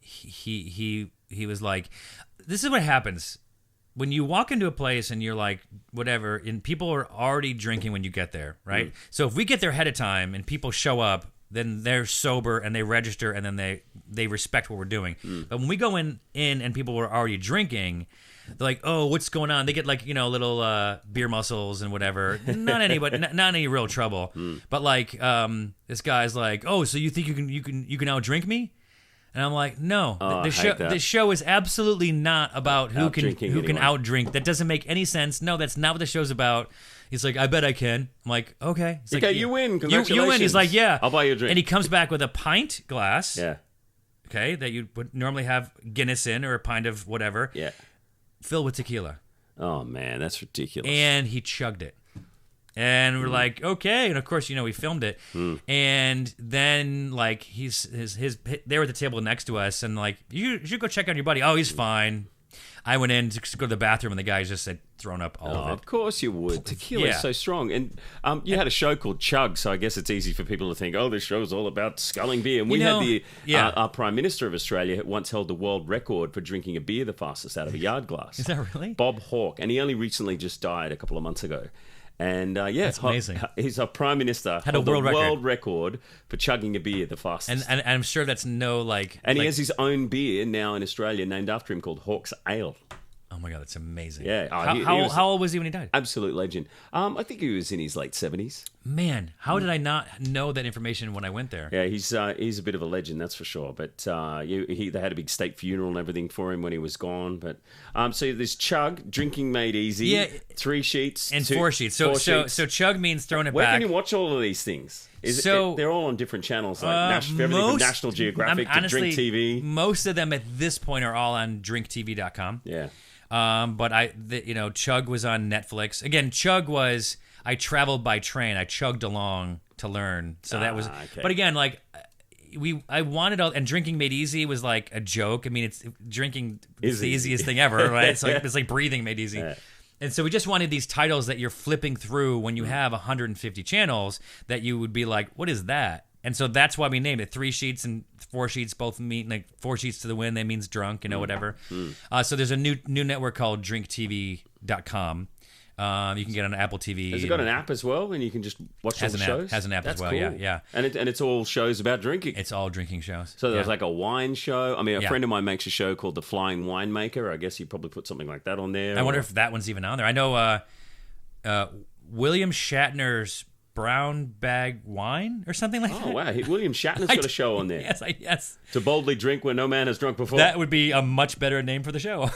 he was like, this is what happens when you walk into a place and you're like, whatever, and people are already drinking when you get there, right? So if we get there ahead of time and people show up, then they're sober and they register and then they respect what we're doing. But when we go in and people were already drinking, they're like, oh, what's going on? They get like, little beer muscles and whatever. Not any real trouble. But like this guy's like, oh, so you think you can outdrink me? And I'm like, no. The show is absolutely not about who can outdrink. That doesn't make any sense. No, that's not what the show's about. He's like, I bet I can. I'm like, okay. He's okay, like, you win. Congratulations. You win. He's like, yeah. I'll buy you a drink. And he comes back with a pint glass. Yeah. Okay, that you would normally have Guinness in or a pint of whatever. Yeah. Filled with tequila. Oh, man, that's ridiculous. And he chugged it. And we're like, okay. And of course, we filmed it. And then, like, they were at the table next to us, and like, you should go check on your buddy. Oh, he's fine. I went in to go to the bathroom, and the guy just said, thrown up all of it. Of course you would. Tequila is so strong. And you had a show called Chugg, so I guess it's easy for people to think, oh, this show's all about sculling beer. And we had our Prime Minister of Australia once held the world record for drinking a beer the fastest out of a yard glass. Is that really? Bob Hawke. And he only recently just died a couple of months ago. And that's amazing. He's our Prime Minister. Had a world record for chugging a beer the fastest. And I'm sure that's no like... And he has his own beer now in Australia named after him called Hawke's Ale. Oh my God, that's amazing. Yeah. How old was he when he died? Absolute legend. I think he was in his late 70s. Man, how did I not know that information when I went there? Yeah, he's a bit of a legend, that's for sure. But they had a big state funeral and everything for him when he was gone. But so there's Chugg, drinking made easy. Yeah, 3 sheets and 4 sheets. So Chugg means throwing it back. Where can you watch all of these things? They're all on different channels, like everything from National Geographic to Drink TV. Most of them at this point are all on drinktv.com. Yeah. But Chugg was on Netflix. Again, Chugg was, I traveled by train. I chugged along to learn. So that was, okay. But again, like I wanted and drinking made easy was like a joke. I mean, drinking is the easiest thing ever, right? It's like breathing made easy. Yeah. And so we just wanted these titles that you're flipping through when you have 150 channels that you would be like, what is that? And so that's why we named it 3 sheets and 4 sheets both mean like 4 sheets to the wind. That means drunk, whatever. So there's a new network called drinktv.com. You can get on Apple TV. Has it got an app as well, and you can just watch all the shows? Has an app as well, cool. yeah. And it's all shows about drinking. It's all drinking shows. So there's like a wine show. I mean, a friend of mine makes a show called The Flying Winemaker. I guess he probably put something like that on there. I wonder if that one's even on there. I know William Shatner's Brown Bag Wine or something like that. Oh, wow. William Shatner's got a show on there. Yes. To boldly drink where no man has drunk before. That would be a much better name for the show.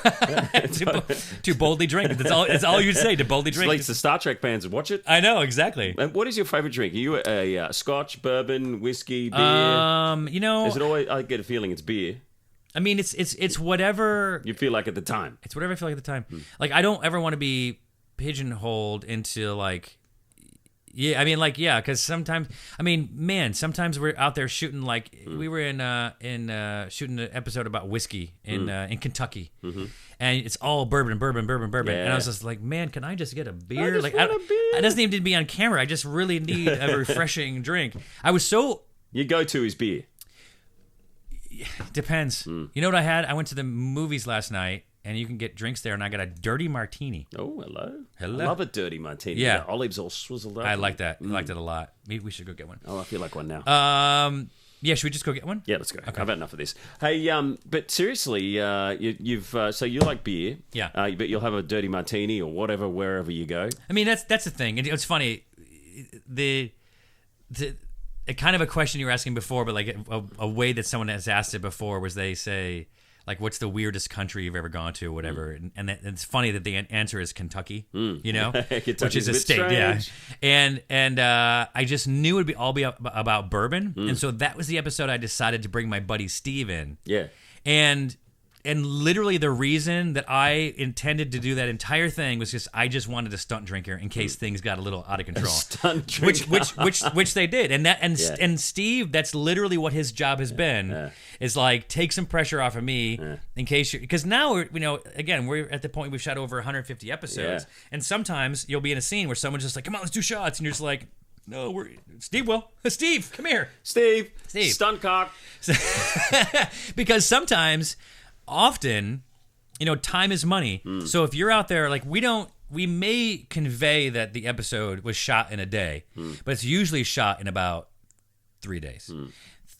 to boldly drink. That's all you'd say, to boldly drink. It's the Star Trek fans would watch it. I know, exactly. And what is your favorite drink? Are you a Scotch, bourbon, whiskey, beer? Is it always, I get a feeling it's beer. I mean, it's whatever... You feel like at the time. It's whatever I feel like at the time. Like, I don't ever want to be pigeonholed into, like... Yeah, I mean, like, because sometimes we're out there shooting, like, we were in shooting an episode about whiskey in Kentucky, and it's all bourbon, and I was just like, man, can I just get a beer? It doesn't even need to be on camera. I just really need a refreshing drink. Your go-to is beer. Depends. You know what I had? I went to the movies last night. And you can get drinks there, and I got a dirty martini. Oh, hello. I love a dirty martini. Yeah. Olives all swizzled up. I like that. I liked it a lot. Maybe we should go get one. Oh, I feel like one now. Should we just go get one? Yeah, let's go. Okay. I've had enough of this. Hey, but seriously, so you like beer. Yeah. But you'll have a dirty martini or whatever wherever you go. I mean, that's the thing. And it's funny. The kind of a question you were asking before, but like a way that someone has asked it before was they say, like, what's the weirdest country you've ever gone to, or whatever? And it's funny that the answer is Kentucky, which is a state, strange. yeah. And I just knew it'd all be about bourbon, and so that was the episode I decided to bring my buddy Steve in. Yeah. And And literally the reason that I intended to do that entire thing was just I just wanted a stunt drinker in case things got a little out of control. Stunt drinker. Which they did. And Steve, that's literally what his job has been. Is like take some pressure off of me in case because now we're at the point we've shot over 150 episodes. And sometimes you'll be in a scene where someone's just like, come on, let's do shots, and you're just like, no, Steve, come here. Steve. Stunt cock. Because often, time is money. So if you're out there, like we may convey that the episode was shot in a day, but it's usually shot in about 3 days,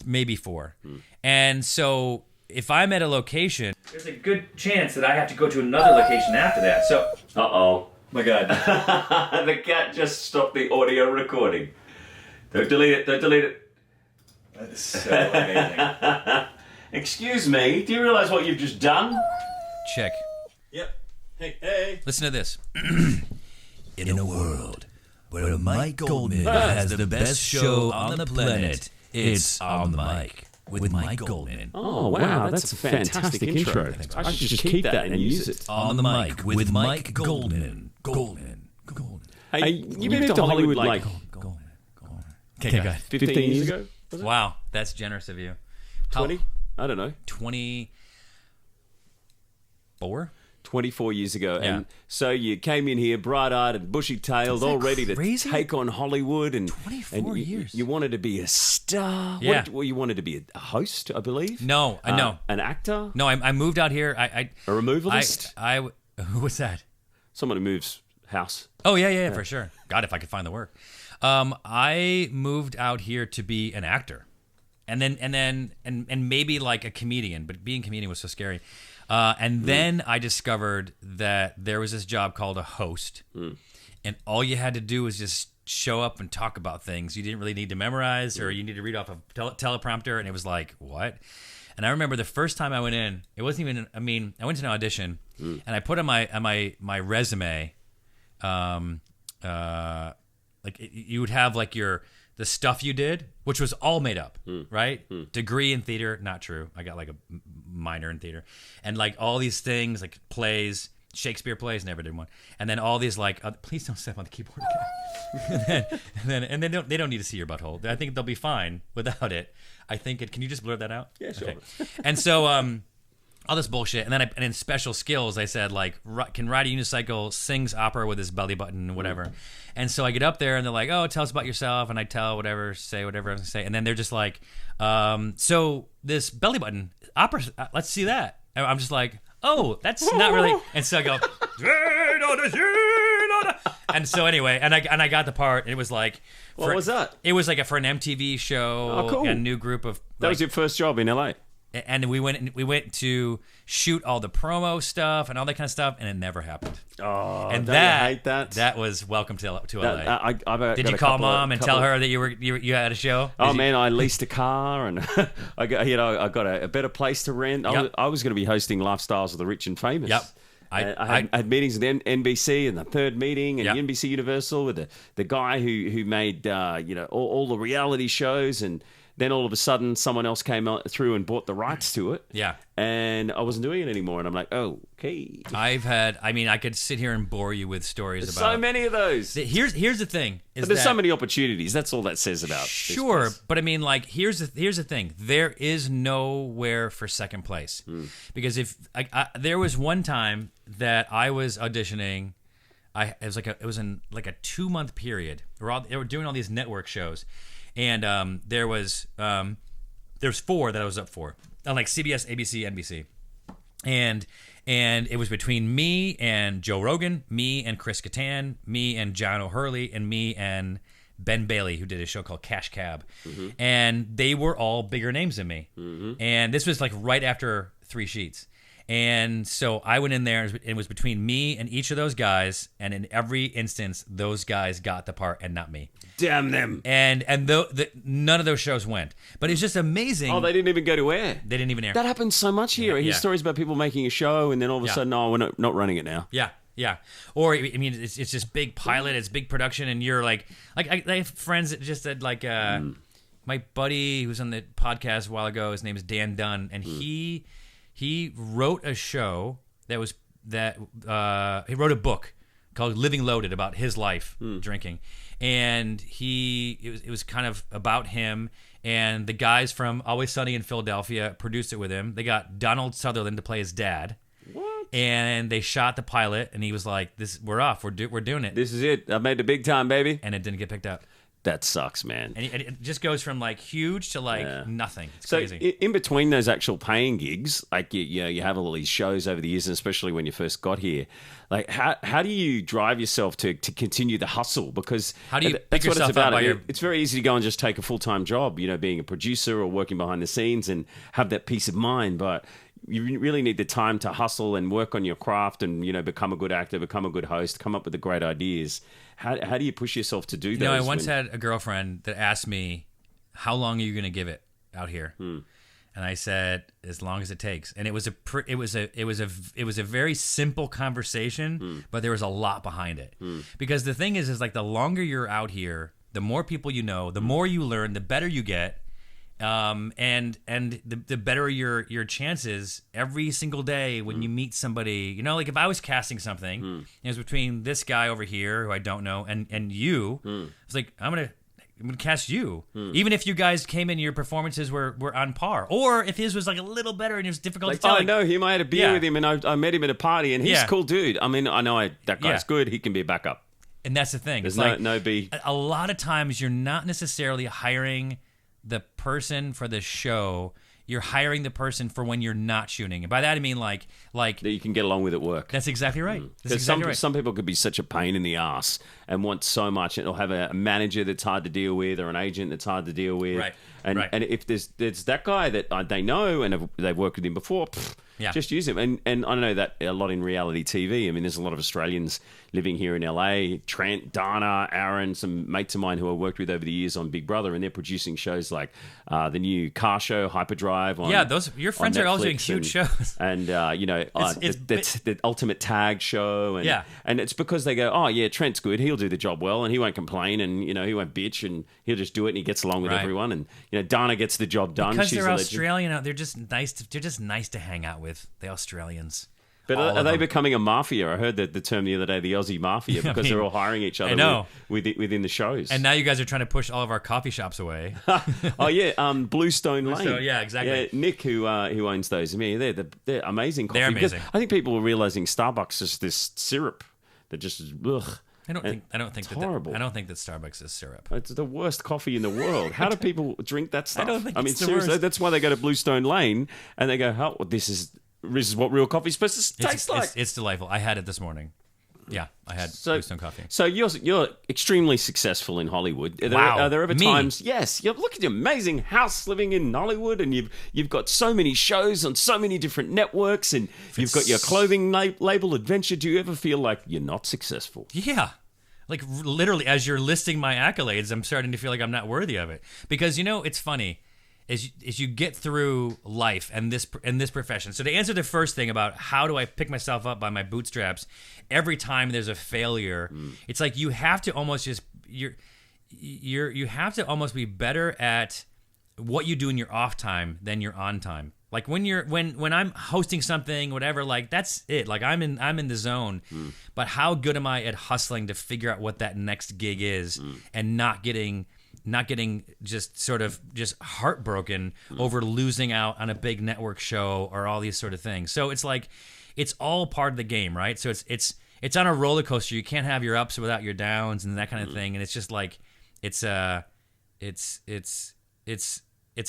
maybe 4. And so if I'm at a location, there's a good chance that I have to go to another location after that. So, Uh-oh. My God. The cat just stopped the audio recording. Don't delete it. That is so amazing. Excuse me, do you realize what you've just done? Check. Yep. Hey. Listen to this. In a world where Mike Goldman has the best show on the planet, it's On the Mike with Mike Goldman. Oh, wow, that's a fantastic intro. I should just keep that and use it. On the Mike with Mike Goldman. Goldman. Hey, you moved to Hollywood like Goldman. Okay, go ahead. 15 years ago? Was it? Wow, that's generous of you. 20? I don't know. 24? 24 years ago. Yeah. And so you came in here bright-eyed and bushy-tailed, all ready crazy? to take on Hollywood. And 24 years. You wanted to be a star. Yeah. You wanted to be a host, I believe? No, no. An actor? No, I moved out here. A removalist? Who was that? Someone who moves house. Oh, yeah, for sure. God, if I could find the work. I moved out here to be an actor. And maybe like a comedian, but being a comedian was so scary. And then I discovered that there was this job called a host, and all you had to do was just show up and talk about things. You didn't really need to memorize, or you need to read off a teleprompter, and it was like, what? And I remember the first time I went in, it wasn't even, I went to an audition, and I put on my resume, like you would have like the stuff you did, which was all made up, right? Degree in theater, not true. I got like a minor in theater. And like all these things, like plays, Shakespeare plays, never did one. And then all these like, please don't step on the keyboard again. and then they don't need to see your butthole. I think they'll be fine without it. I think can you just blur that out? Yeah, sure. Okay. And so, all this bullshit, and then in special skills, I said like can ride a unicycle, sings opera with his belly button, whatever. And so I get up there, and they're like, "Oh, tell us about yourself," and I tell say whatever I was gonna say, and then they're just like, "So this belly button opera, let's see that." And I'm just like, "Oh, that's not really." And so I go, and so anyway, and I got the part. And it was like, what was that? It was like for an MTV show. Oh, cool. A new group of. That was your first job in LA. And we went to shoot all the promo stuff and all that kind of stuff, and it never happened. Oh, and don't you hate that? That was welcome to LA. Did you call mom and tell her that you had a show? Man, I leased a car and I got a better place to rent. Yep. I was going to be hosting Lifestyles of the Rich and Famous. Yep. I had meetings with NBC and the third meeting and Yep. NBC Universal with the guy who made all the reality shows, and then all of a sudden someone else came through and bought the rights to it. Yeah. And I wasn't doing it anymore, and I'm like, oh, okay. I could sit here and bore you with stories There's about so many of those. Here's the thing. But there's so many opportunities. That's all that says about Sure, this place. but here's the thing. There is nowhere for second place. Because if there was one time that I was auditioning, it was in like a 2-month period. They were doing all these network shows, and there's 4 that I was up for, on like CBS, ABC, NBC, and it was between me and Joe Rogan, me and Chris Kattan, me and John O'Hurley, and me and Ben Bailey, who did a show called Cash Cab. And they were all bigger names than me. And this was like right after 3 Sheets. And so I went in there, and it was between me and each of those guys, and in every instance, those guys got the part and not me. Damn them. And none of those shows went. But it's just amazing. Oh, they didn't even go to air. They didn't even air. That happens so much here. I hear stories about people making a show, and then all of a sudden, no, we're not running it now. Yeah. Or, it's just big pilot, it's big production, and you're like I have friends that just said, like, my buddy who was on the podcast a while ago, his name is Dan Dunn, and he He wrote a show he wrote a book called Living Loaded about his life drinking, and it was kind of about him. And the guys from Always Sunny in Philadelphia produced it with him. They got Donald Sutherland to play his dad. What? And they shot the pilot, and he was like, we're off. We're doing it. This is it. I made the big time, baby. And it didn't get picked up. That sucks, man. And it just goes from like huge to like nothing. It's so crazy. In between those actual paying gigs, like you have all these shows over the years, and especially when you first got here, like how do you drive yourself to continue the hustle? Because how do you pick that's what yourself it's about. up by It's very easy to go and just take a full-time job, being a producer or working behind the scenes and have that peace of mind, but you really need the time to hustle and work on your craft and, become a good actor, become a good host, come up with the great ideas. How do you push yourself to do those? I once had a girlfriend that asked me, how long are you going to give it out here? And I said, as long as it takes. And it was a very simple conversation, but there was a lot behind it. Because the thing is like the longer you're out here, the more people you know, the more you learn, the better you get. And the better your chances every single day when you meet somebody, like if I was casting something, it was between this guy over here who I don't know and you, it's like, I'm going to cast you. Even if you guys came in, your performances were on par, or if his was like a little better and it was difficult to tell. I know him. I had a beer with him and I met him at a party and he's a cool dude. I mean, I know that guy's good. He can be a backup. And that's the thing. There's it's no B. A lot of times you're not necessarily hiring the person for the show, you're hiring the person for when you're not shooting. And by that I mean like that you can get along with at work. That's exactly right. That's Because exactly right. some people could be such a pain in the ass and want so much, and they'll have a manager that's hard to deal with or an agent that's hard to deal with. Right. And if there's that guy that they know and they've worked with him before, just use him. And I don't know that a lot in reality TV. I mean, there's a lot of Australians living here in LA. Trent, Dana, Aaron, some mates of mine who I worked with over the years on Big Brother, and they're producing shows like the new car show Hyperdrive. Your friends are all doing huge shows. And the Ultimate Tag Show. And it's because they go, Trent's good. He'll do the job well, and he won't complain, and he won't bitch, and he'll just do it, and he gets along with everyone. And Dana gets the job done. Because She's they're a Australian, they're just nice to hang out with. The Australians. But are they becoming a mafia? I heard the term the other day, the Aussie mafia, because they're all hiring each other within the shows. And now you guys are trying to push all of our coffee shops away. Bluestone Lane. Yeah, exactly. Yeah, Nick, who owns those, they're amazing coffee. They're amazing. I think people are realizing Starbucks is this syrup that just ugh. I don't think that horrible. I don't think that Starbucks is syrup. It's the worst coffee in the world. How do people drink that stuff? I don't think it's the seriously, worst. That's why they go to Bluestone Lane and they go, "Oh, this is what real coffee's supposed to taste like." It's delightful. I had it this morning. Yeah, I had Bluestone coffee. So you're extremely successful in Hollywood. Are there ever times? Yes. Look at your amazing house living in Hollywood, and you've got so many shows on so many different networks, and you've got your clothing label Adventure. Do you ever feel like you're not successful? Yeah. Like literally, as you're listing my accolades, I'm starting to feel like I'm not worthy of it. Because it's funny, as you get through life and this profession. So to answer the first thing about how do I pick myself up by my bootstraps, every time there's a failure, it's like you have to almost just you have to almost be better at what you do in your off time than your on time. Like when I'm hosting something, whatever, like that's it. Like I'm in the zone. But how good am I at hustling to figure out what that next gig is and not getting just sort of just heartbroken over losing out on a big network show or all these sort of things. So it's like it's all part of the game, right? So it's on a roller coaster. You can't have your ups without your downs and that kind of thing. And it's just like it's a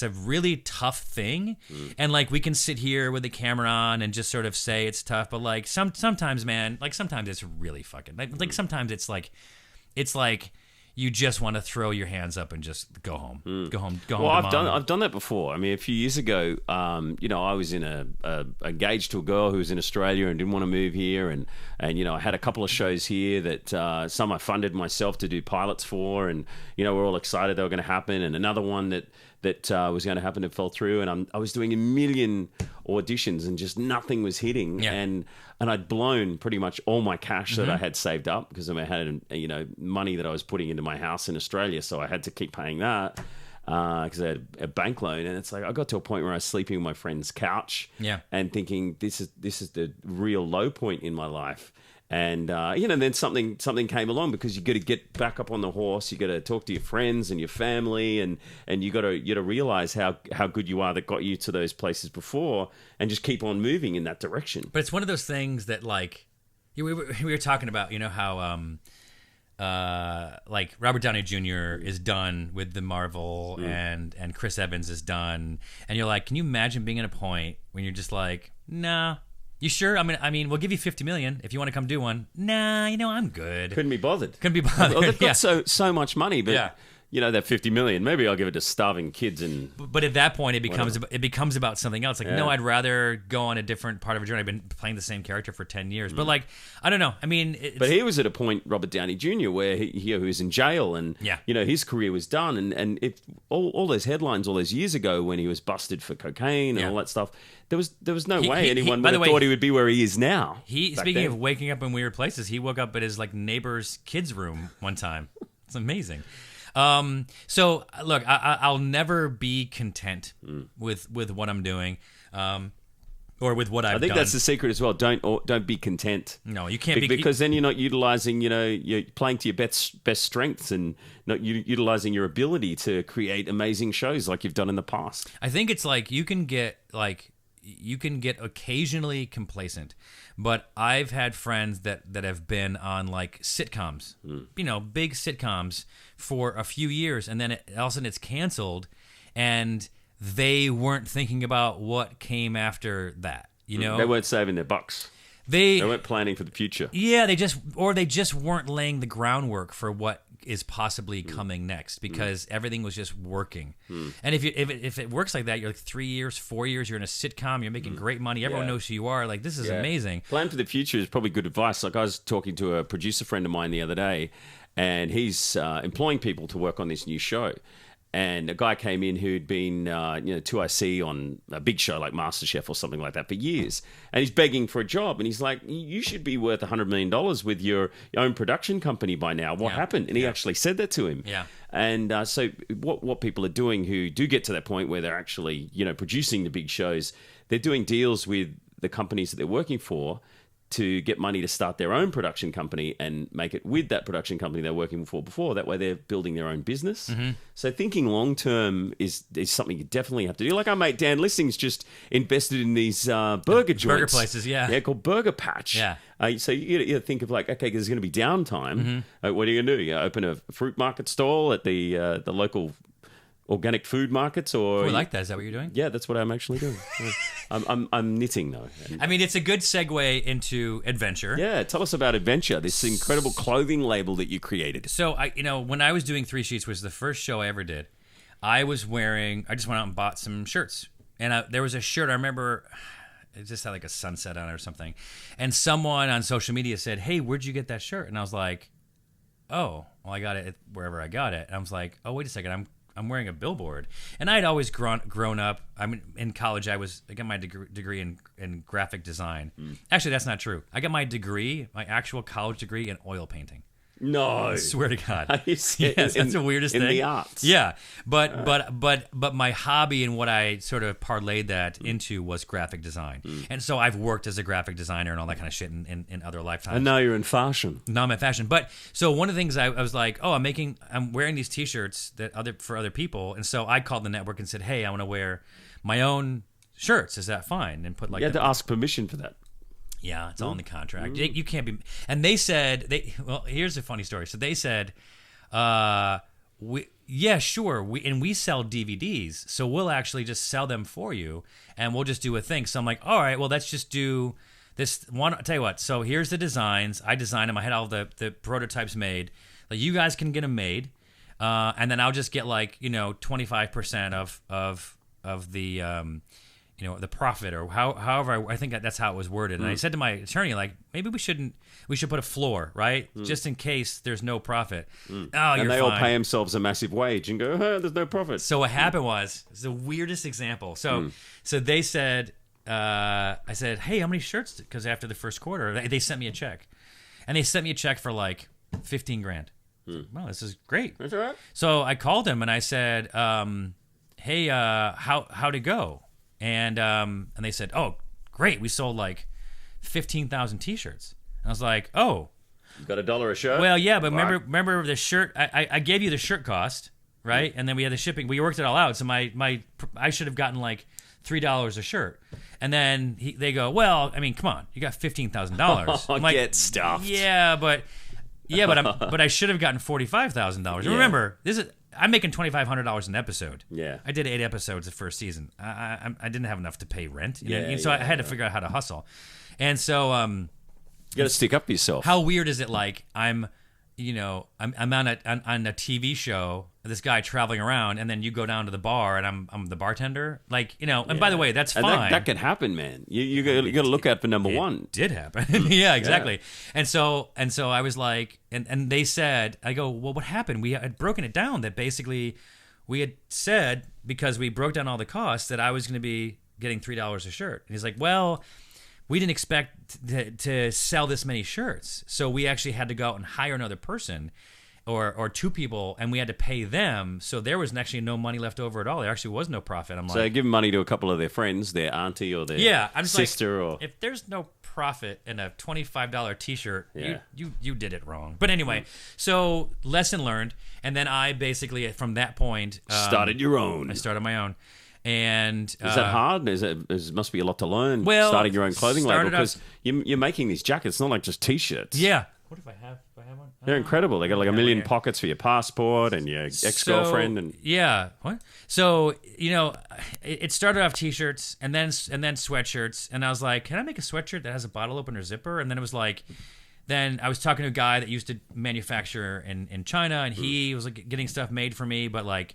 really tough thing. And like we can sit here with the camera on and just sort of say it's tough, but like sometimes, man, like sometimes it's really fucking like sometimes it's like you just want to throw your hands up and just go home. Go home. Well, I've done that before. I mean, a few years ago, I was engaged to a girl who was in Australia and didn't want to move here, and I had a couple of shows here that some I funded myself to do pilots for, and we're all excited they were going to happen, and another one that was going to happen that fell through, and I was doing a million auditions and just nothing was hitting, and I'd blown pretty much all my cash that I had saved up because I had money that I was putting into my house in Australia, so I had to keep paying that. because I had a bank loan, and it's like I got to a point where I was sleeping on my friend's couch, and thinking this is the real low point in my life. And then something came along, because you got to get back up on the horse. You got to talk to your friends and your family, and you got to realize how good you are that got you to those places before, and just keep on moving in that direction. But it's one of those things that, like, we were talking about, how like Robert Downey Jr. is done with the Marvel, and Chris Evans is done, and you're like, can you imagine being at a point when you're just like, nah. You sure? I mean, we'll give you $50 million if you want to come do one. Nah, I'm good. Couldn't be bothered. Well, they've got so much money, but that $50 million, maybe I'll give it to starving kids. But at that point, it becomes about something else. Like, no, I'd rather go on a different part of a journey. I've been playing the same character for 10 years, but like, I don't know. I mean, but he was at a point, Robert Downey Jr., where he was in jail, and his career was done. And if all those headlines all those years ago, when he was busted for cocaine and all that stuff, there was no way anyone would have thought he would be where he is now. Speaking of waking up in weird places, he woke up at his neighbor's kid's room one time. It's amazing. So look, I'll never be content with what I'm doing, or with what I've done. I think that's the secret as well. Don't be content. No, you can't be, because then you're not utilizing. You're playing to your best strengths, and not utilizing your ability to create amazing shows like you've done in the past. I think it's like you can get occasionally complacent, but I've had friends that have been on like sitcoms, big sitcoms for a few years, and then all of a sudden it's canceled, and they weren't thinking about what came after that. They weren't saving their bucks. They weren't planning for the future. Yeah, they just weren't laying the groundwork for what is possibly coming next, because everything was just working. And if it works like that, you're like 3 years, 4 years, you're in a sitcom, you're making great money, everyone knows who you are. Like, this is amazing. Plan for the future is probably good advice. Like, I was talking to a producer friend of mine the other day, and he's employing people to work on this new show. And a guy came in who'd been, 2IC on a big show like MasterChef or something like that for years. And he's begging for a job. And he's like, you should be worth $100 million with your own production company by now. What happened? And he actually said that to him. Yeah. And so what people are doing who do get to that point where they're actually, producing the big shows, they're doing deals with the companies that they're working for to get money to start their own production company and make it with that production company they're working for before. That way they're building their own business. So thinking long-term is something you definitely have to do. Like our mate Dan Lissing's just invested in these burger joints. Burger places, Yeah, called Burger Patch. Yeah. So you think of like, okay, there's going to be downtime. What are you going to do? You open a fruit market stall at the local organic food markets, or like that? Is that what you're doing? Yeah, that's what I'm actually doing. I'm knitting though. I mean, it's a good segue into adventure. Yeah, tell us about Adventure, this incredible clothing label that you created. So when I was doing 3 Sheets, was the first show I ever did, I just went out and bought some shirts, and there was a shirt I remember. It just had like a sunset on it or something, and someone on social media said, "Hey, where'd you get that shirt?" And I was like, "Oh, well, I got it wherever I got it." And I was like, "Oh, wait a second, I'm wearing a billboard." And I had always grown up. In college. I got my degree in graphic design. Actually, that's not true. I got my actual college degree in oil painting. No, I swear to God. Yes, that's the weirdest thing. In the arts. Yeah, but my hobby and what I sort of parlayed that into was graphic design. And so I've worked as a graphic designer and all that kind of shit in other lifetimes. And now you're in fashion. Now I'm in fashion. But so one of the things I was like, I'm wearing these T-shirts for other people, and so I called the network and said, hey, I want to wear my own shirts. Is that fine? And put like you had to ask permission for that. Yeah, it's all in the contract. You can't be. And they said, here's a funny story. So they said, sure. We sell DVDs, so we'll actually just sell them for you, and we'll just do a thing. So I'm like, all right, well, let's just do this one. I'll tell you what. So here's the designs. I designed them. I had all the prototypes made. Like, you guys can get them made, and then I'll just get 25% of the. The profit, or however I think that's how it was worded. And I said to my attorney, maybe we should put a floor, right? Just in case there's no profit. Oh, and they all pay themselves a massive wage and go, there's no profit. So what happened was, it's the weirdest example. So they said, I said, hey, how many shirts? Because after the first quarter, they sent me a check. And they sent me a check for $15 grand. Well, this is great. That's all right. So I called him and I said, "Hey, how'd it go?" And they said, "Oh, great, we sold like 15,000 T-shirts." And I was like, "Oh, You got $1 a shirt? well, yeah, but Right. remember the shirt? I gave you the shirt cost, right? And then we had the shipping. We worked it all out. So I should have gotten like $3 a shirt." And then they go, "Well, I mean, come on, you got $15,000." I'm like, Get stuffed. Yeah, but I should have gotten $45,000. Yeah. Remember, I'm making $2,500 an episode. Yeah. I did 8 episodes the first season. I didn't have enough to pay rent. You know what I mean? Yeah, So I yeah, had to figure out how to hustle. And so You got to stick up for yourself. how weird is it? Like I'm on a TV show, this guy traveling around, and then you go down to the bar, and I'm the bartender. Like, and by the way, that's And fine. that can happen, man. You got to look out for number one. Did happen. Yeah, exactly. And so I was like, and they said, I go, well, what happened? We had broken it down that basically we had said, because we broke down all the costs, that I was going to be getting $3 a shirt. And he's like, well, we didn't expect to sell this many shirts. So we actually had to go out and hire another person or 2 people, and we had to pay them. So there was actually no money left over at all. There actually was no profit. I'm So they give money to a couple of their friends, their auntie or their I'm just sister. like, or if there's no profit in a $25 T-shirt, Yeah. you did it wrong. But anyway, so lesson learned, and then I basically from that point started your own. I started my own, and Is that hard? It must be a lot to learn. Well, starting your own clothing label, started out- because you're making these jackets. It's not like just T-shirts. Yeah. What if I have? Do I have one? They're incredible. They got like a million here. pockets for your passport and your ex-girlfriend. And yeah, what? So it started off T-shirts and then sweatshirts, and I was like, can I make a sweatshirt that has a bottle opener zipper? And then it was like, then I was talking to a guy that used to manufacture in China, and he was like getting stuff made for me, but like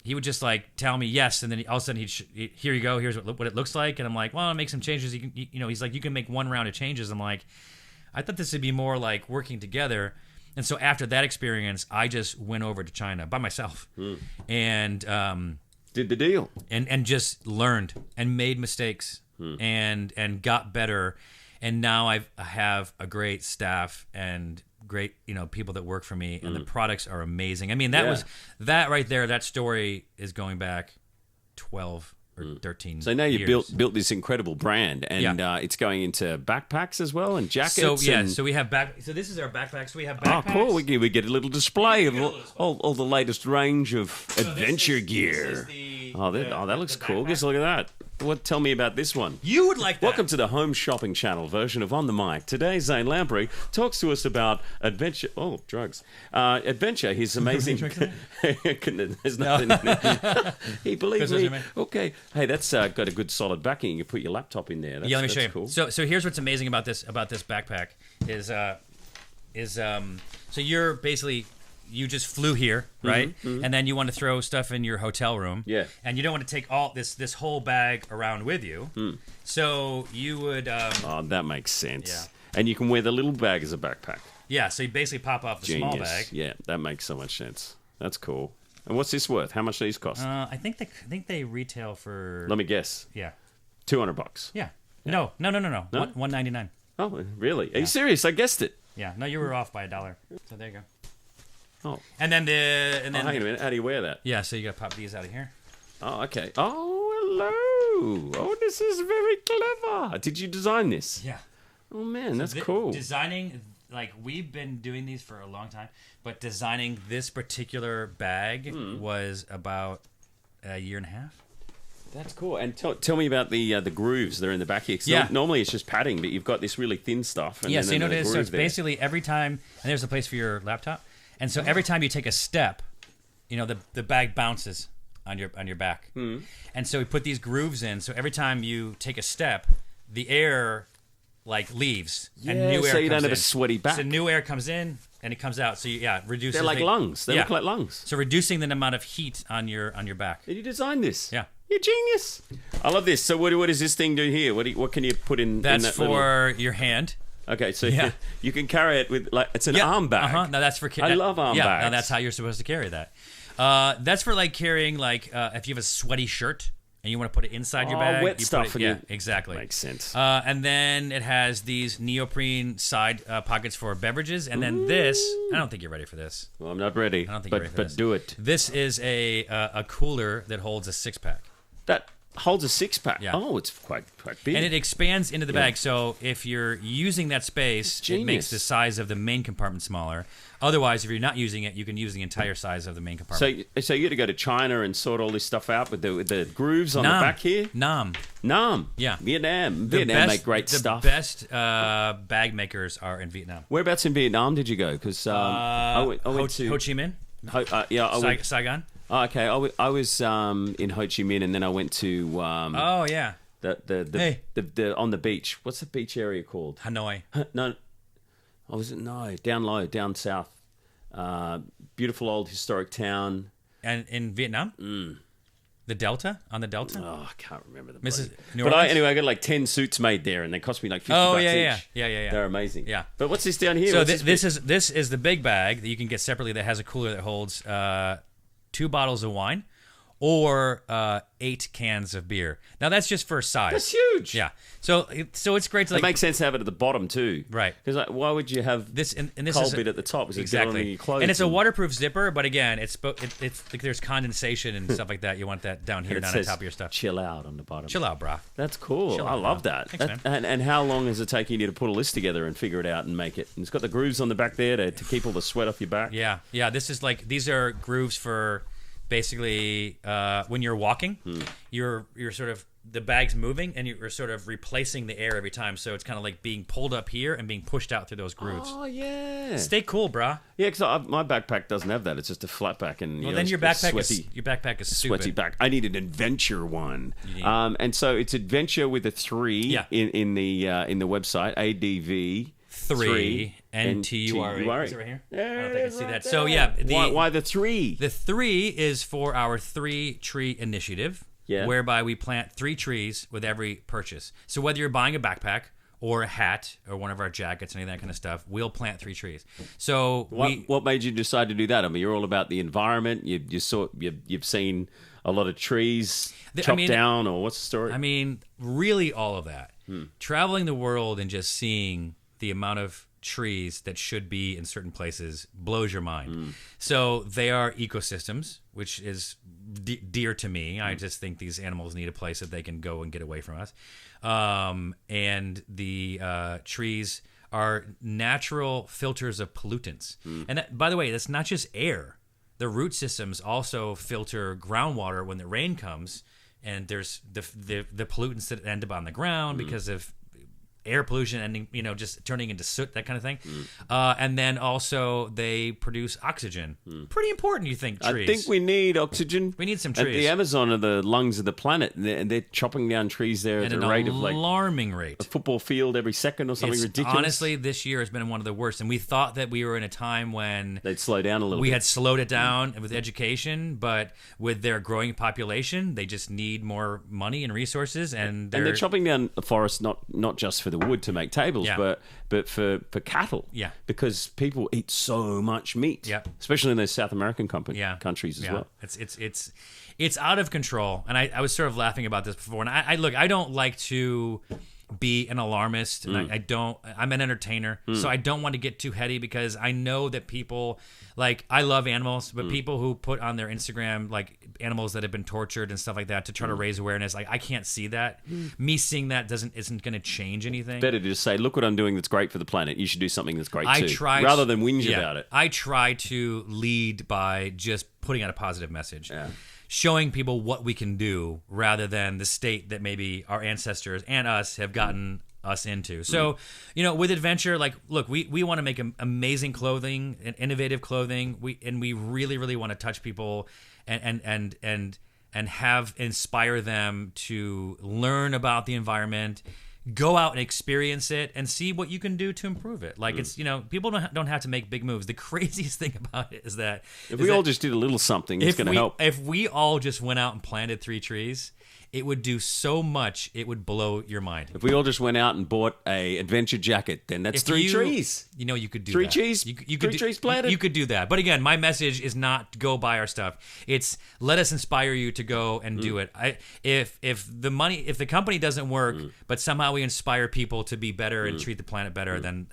he would just like tell me yes, and then all of a sudden here you go, here's what it looks like, and I'm like, well, I'll make some changes. He's like, you can make one round of changes. I'm like, I thought this would be more like working together. And so after that experience, I just went over to China by myself and did the deal. and just learned and made mistakes and got better. And now I have a great staff and great people that work for me, and the products are amazing. I mean, that right there, that story is going back 12 or 13 So now you years. built this incredible brand, and it's going into backpacks as well and jackets. So we have So this is our backpacks. So we have backpacks. Oh, cool! We get a little display of all the latest range of adventure gear. That looks cool. Just look at that. Tell me about this one. You would like that. Welcome to the home shopping channel version of On the Mic. Today, Zane Lamprey talks to us about adventure. Oh, drugs. Adventure. He's amazing. There's nothing in it. He believed me. Okay. Hey, that's got a good solid backing. You can put your laptop in there. Let me show you. Cool. So here's what's amazing about this backpack is so you're basically, you just flew here, right? And then you want to throw stuff in your hotel room. Yeah. And you don't want to take all this whole bag around with you. So you would Oh, that makes sense. Yeah. And you can wear the little bag as a backpack. yeah, so you basically pop off the small bag. Yeah, that makes so much sense. That's cool. And what's this worth? How much do these cost? I think they retail for Let me guess. yeah. $200. Yeah. No. $199. Oh, really? Are you serious? I guessed it. Yeah. No, you were off by $1. So there you go. Oh. And then Hang on a minute. How do you wear that? yeah, so you got to pop these out of here. Oh, okay. Oh, hello. Oh, this is very clever. Did you design this? Yeah. Oh, man, that's cool. Designing, like, we've been doing these for a long time, but designing this particular bag was about a year and a half. That's cool. And tell me about the grooves that are in the back here. 'Cause Yeah. Normally it's just padding, but you've got this really thin stuff. And Yeah, then so you know the what it is? So groove it's there. basically every time, and there's a place for your laptop, and so every time you take a step, the bag bounces on your back. And so we put these grooves in, so every time you take a step, the air like leaves and new air so you comes don't have in. a sweaty back. So new air comes in and it comes out. So reduces. They're like lungs. They look like lungs. So reducing the amount of heat on your back. Did you design this? Yeah. You're genius. I love this. So what does this thing do here? What can you put in? That's in that for your hand. Okay, so Yeah. you can carry it with it's an arm bag. No, that's for. I love arm bags. bags. No, that's how you're supposed to carry that. That's for like carrying if you have a sweaty shirt and you want to put it inside your bag. Wet you stuff. Put it, exactly. Makes sense. And then it has these neoprene side pockets for beverages, and then this. I don't think you're ready for this. Well, I'm not ready. I don't think you're ready for but this. do it. This is a cooler that holds a 6-pack. That holds a 6-pack. Yeah. Oh, it's quite big. And it expands into the bag, so if you're using that space, it makes the size of the main compartment smaller. Otherwise, if you're not using it, you can use the entire size of the main compartment. So you got to go to China and sort all this stuff out with the grooves on the back here? Nam. Yeah. Vietnam make great stuff. The best bag makers are in Vietnam. Whereabouts in Vietnam did you go? Because I went to... Ho Chi Minh? Saigon? Oh, okay. I was in Ho Chi Minh, and then I went to oh yeah, the on the beach. What's the beach area called? Hanoi. No, down low, down south. Beautiful old historic town. And in Vietnam, the Delta on the Delta. Oh, I can't remember the. New Orleans? Anyway, I got like 10 suits made there, and they cost me like $50 each. Yeah. They're amazing. Yeah. But what's this down here? So this is the big bag that you can get separately that has a cooler that holds 2 bottles of wine or 8 cans of beer. Now that's just for size. That's huge. Yeah. So it's great to It makes sense to have it at the bottom too. Right. Because why would you have this cold bit at the top? Exactly. Your clothes and it's a waterproof zipper, but again, it's like there's condensation and stuff like that. You want that down here, down on top of your stuff. Chill out on the bottom. Chill out, brah. That's cool. I love that. Thanks, man. And how long is it taking you to put a list together and figure it out and make it? And it's got the grooves on the back there to keep all the sweat off your back. Yeah. This is like these are grooves for basically when you're walking, you're sort of the bag's moving and you're sort of replacing the air every time. So it's kind of like being pulled up here and being pushed out through those grooves. Oh yeah. Stay cool, brah. Yeah, because my backpack doesn't have that. It's just a flat back and then your backpack is stupid. Sweaty back. I need an adventure one. And so it's adventure with a 3 in the website ADV. 3 NTURE. Is it right here? Yeah, I don't think I can see that. So yeah, why the 3? The 3 is for our 3-tree initiative, whereby we plant 3 trees with every purchase. So whether you're buying a backpack or a hat or one of our jackets, any of that kind of stuff, we'll plant 3 trees. So what made you decide to do that? I mean, you're all about the environment. You've seen a lot of trees chopped down, or what's the story? I mean, really all of that. Traveling the world and just seeing the amount of trees that should be in certain places blows your mind. So they are ecosystems, which is dear to me. I just think these animals need a place that they can go and get away from us. And the trees are natural filters of pollutants. And that, by the way, that's not just air. The root systems also filter groundwater when the rain comes, and there's the pollutants that end up on the ground because of air pollution ending, just turning into soot, that kind of thing. And then also they produce oxygen. Pretty important, you think, trees. I think we need oxygen. We need some trees. The Amazon are the lungs of the planet, and they're chopping down trees there at a rate of like alarming rate. A football field every second or something ridiculous. Honestly, this year has been one of the worst, and we thought that we were in a time when they'd slow down a little bit. We had slowed it down with education, but with their growing population, they just need more money and resources, and they're chopping down the forest not just for the wood to make tables, but for cattle. Yeah. Because people eat so much meat. Yeah. Especially in those South American countries as well. It's out of control. And I was sort of laughing about this before. And I don't like to be an alarmist, and I'm an entertainer, so I don't want to get too heady, because I know that people, like, I love animals, but people who put on their Instagram like animals that have been tortured and stuff like that to try to raise awareness, like, I can't see that. Me seeing that isn't going to change anything. Better to just say, look what I'm doing that's great for the planet. You should do something that's great too, rather than whinge about it. I try to lead by just putting out a positive message. Showing people what we can do rather than the state that maybe our ancestors and us have gotten us into. So, with adventure, like, look, we want to make amazing clothing and innovative clothing. We really, really want to touch people and inspire them to learn about the environment, go out and experience it and see what you can do to improve it. Like it's, people don't have to make big moves. The craziest thing about it is that if we all just did a little something, it's going to help. If we all just went out and planted 3 trees, it would do so much, it would blow your mind. If we all just went out and bought a adventure jacket, then that's 3 trees. You could do 3 that. trees. You 3 trees planted. You could do that. But again, my message is not to go buy our stuff. It's let us inspire you to go and do it. If the company doesn't work, but somehow we inspire people to be better and treat the planet better, then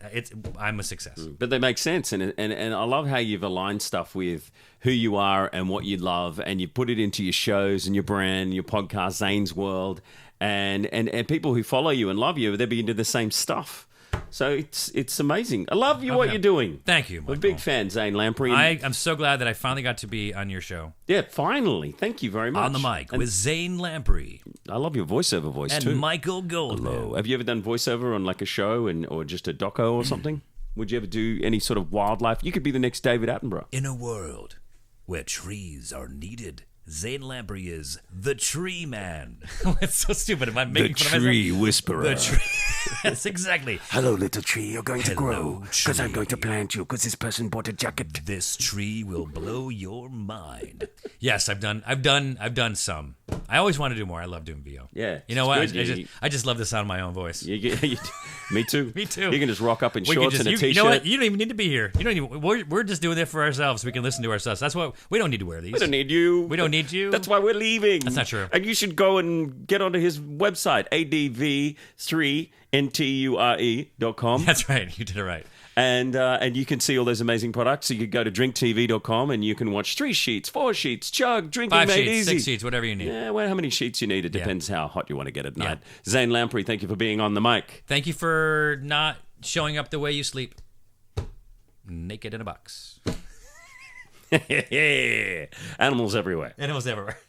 I'm a success. But they make sense, and I love how you've aligned stuff with who you are and what you love, and you put it into your shows and your brand, your podcast, Zane's World, and people who follow you and love you, they're into the same stuff. So it's amazing. I love what you're doing. Thank you, I'm a big fan, Zane Lamprey. I'm so glad that I finally got to be on your show. Yeah, finally. Thank you very much. On the Mic with Zane Lamprey. I love your voiceover voice and too. And Michael Goldman. Hello. Have you ever done voiceover on like a show or just a doco or something? Would you ever do any sort of wildlife? You could be the next David Attenborough. In a world where trees are needed, Zane Lamprey is the tree man. It's so stupid. Am I making fun of myself? The tree whisperer. Yes, exactly. Hello, little tree. You're going to grow because I'm going to plant you because this person bought a jacket. This tree will blow your mind. Yes, I've done some. I always want to do more. I love doing VO. Yeah, you know what? good. I just love the sound of my own voice. Me too. Me too. You can just rock up in shorts and a t-shirt. You know what? You don't even need to be here. You don't even. We're just doing it for ourselves. We can listen to ourselves. That's what we don't need to wear these. We don't need you. We don't need you. That's why we're leaving. That's not true. And you should go and get onto his website, adv3nture.com. That's right. You did it right. And you can see all those amazing products. So you could go to drinktv.com and you can watch 3 sheets, 4 sheets, Chugg, drinking 5 made sheets, easy. 6 sheets, whatever you need. Yeah, well, how many sheets you need. It depends how hot you want to get at night. Zane Lamprey, thank you for being on the mic. Thank you for not showing up the way you sleep. Naked in a box. Animals everywhere. Animals everywhere.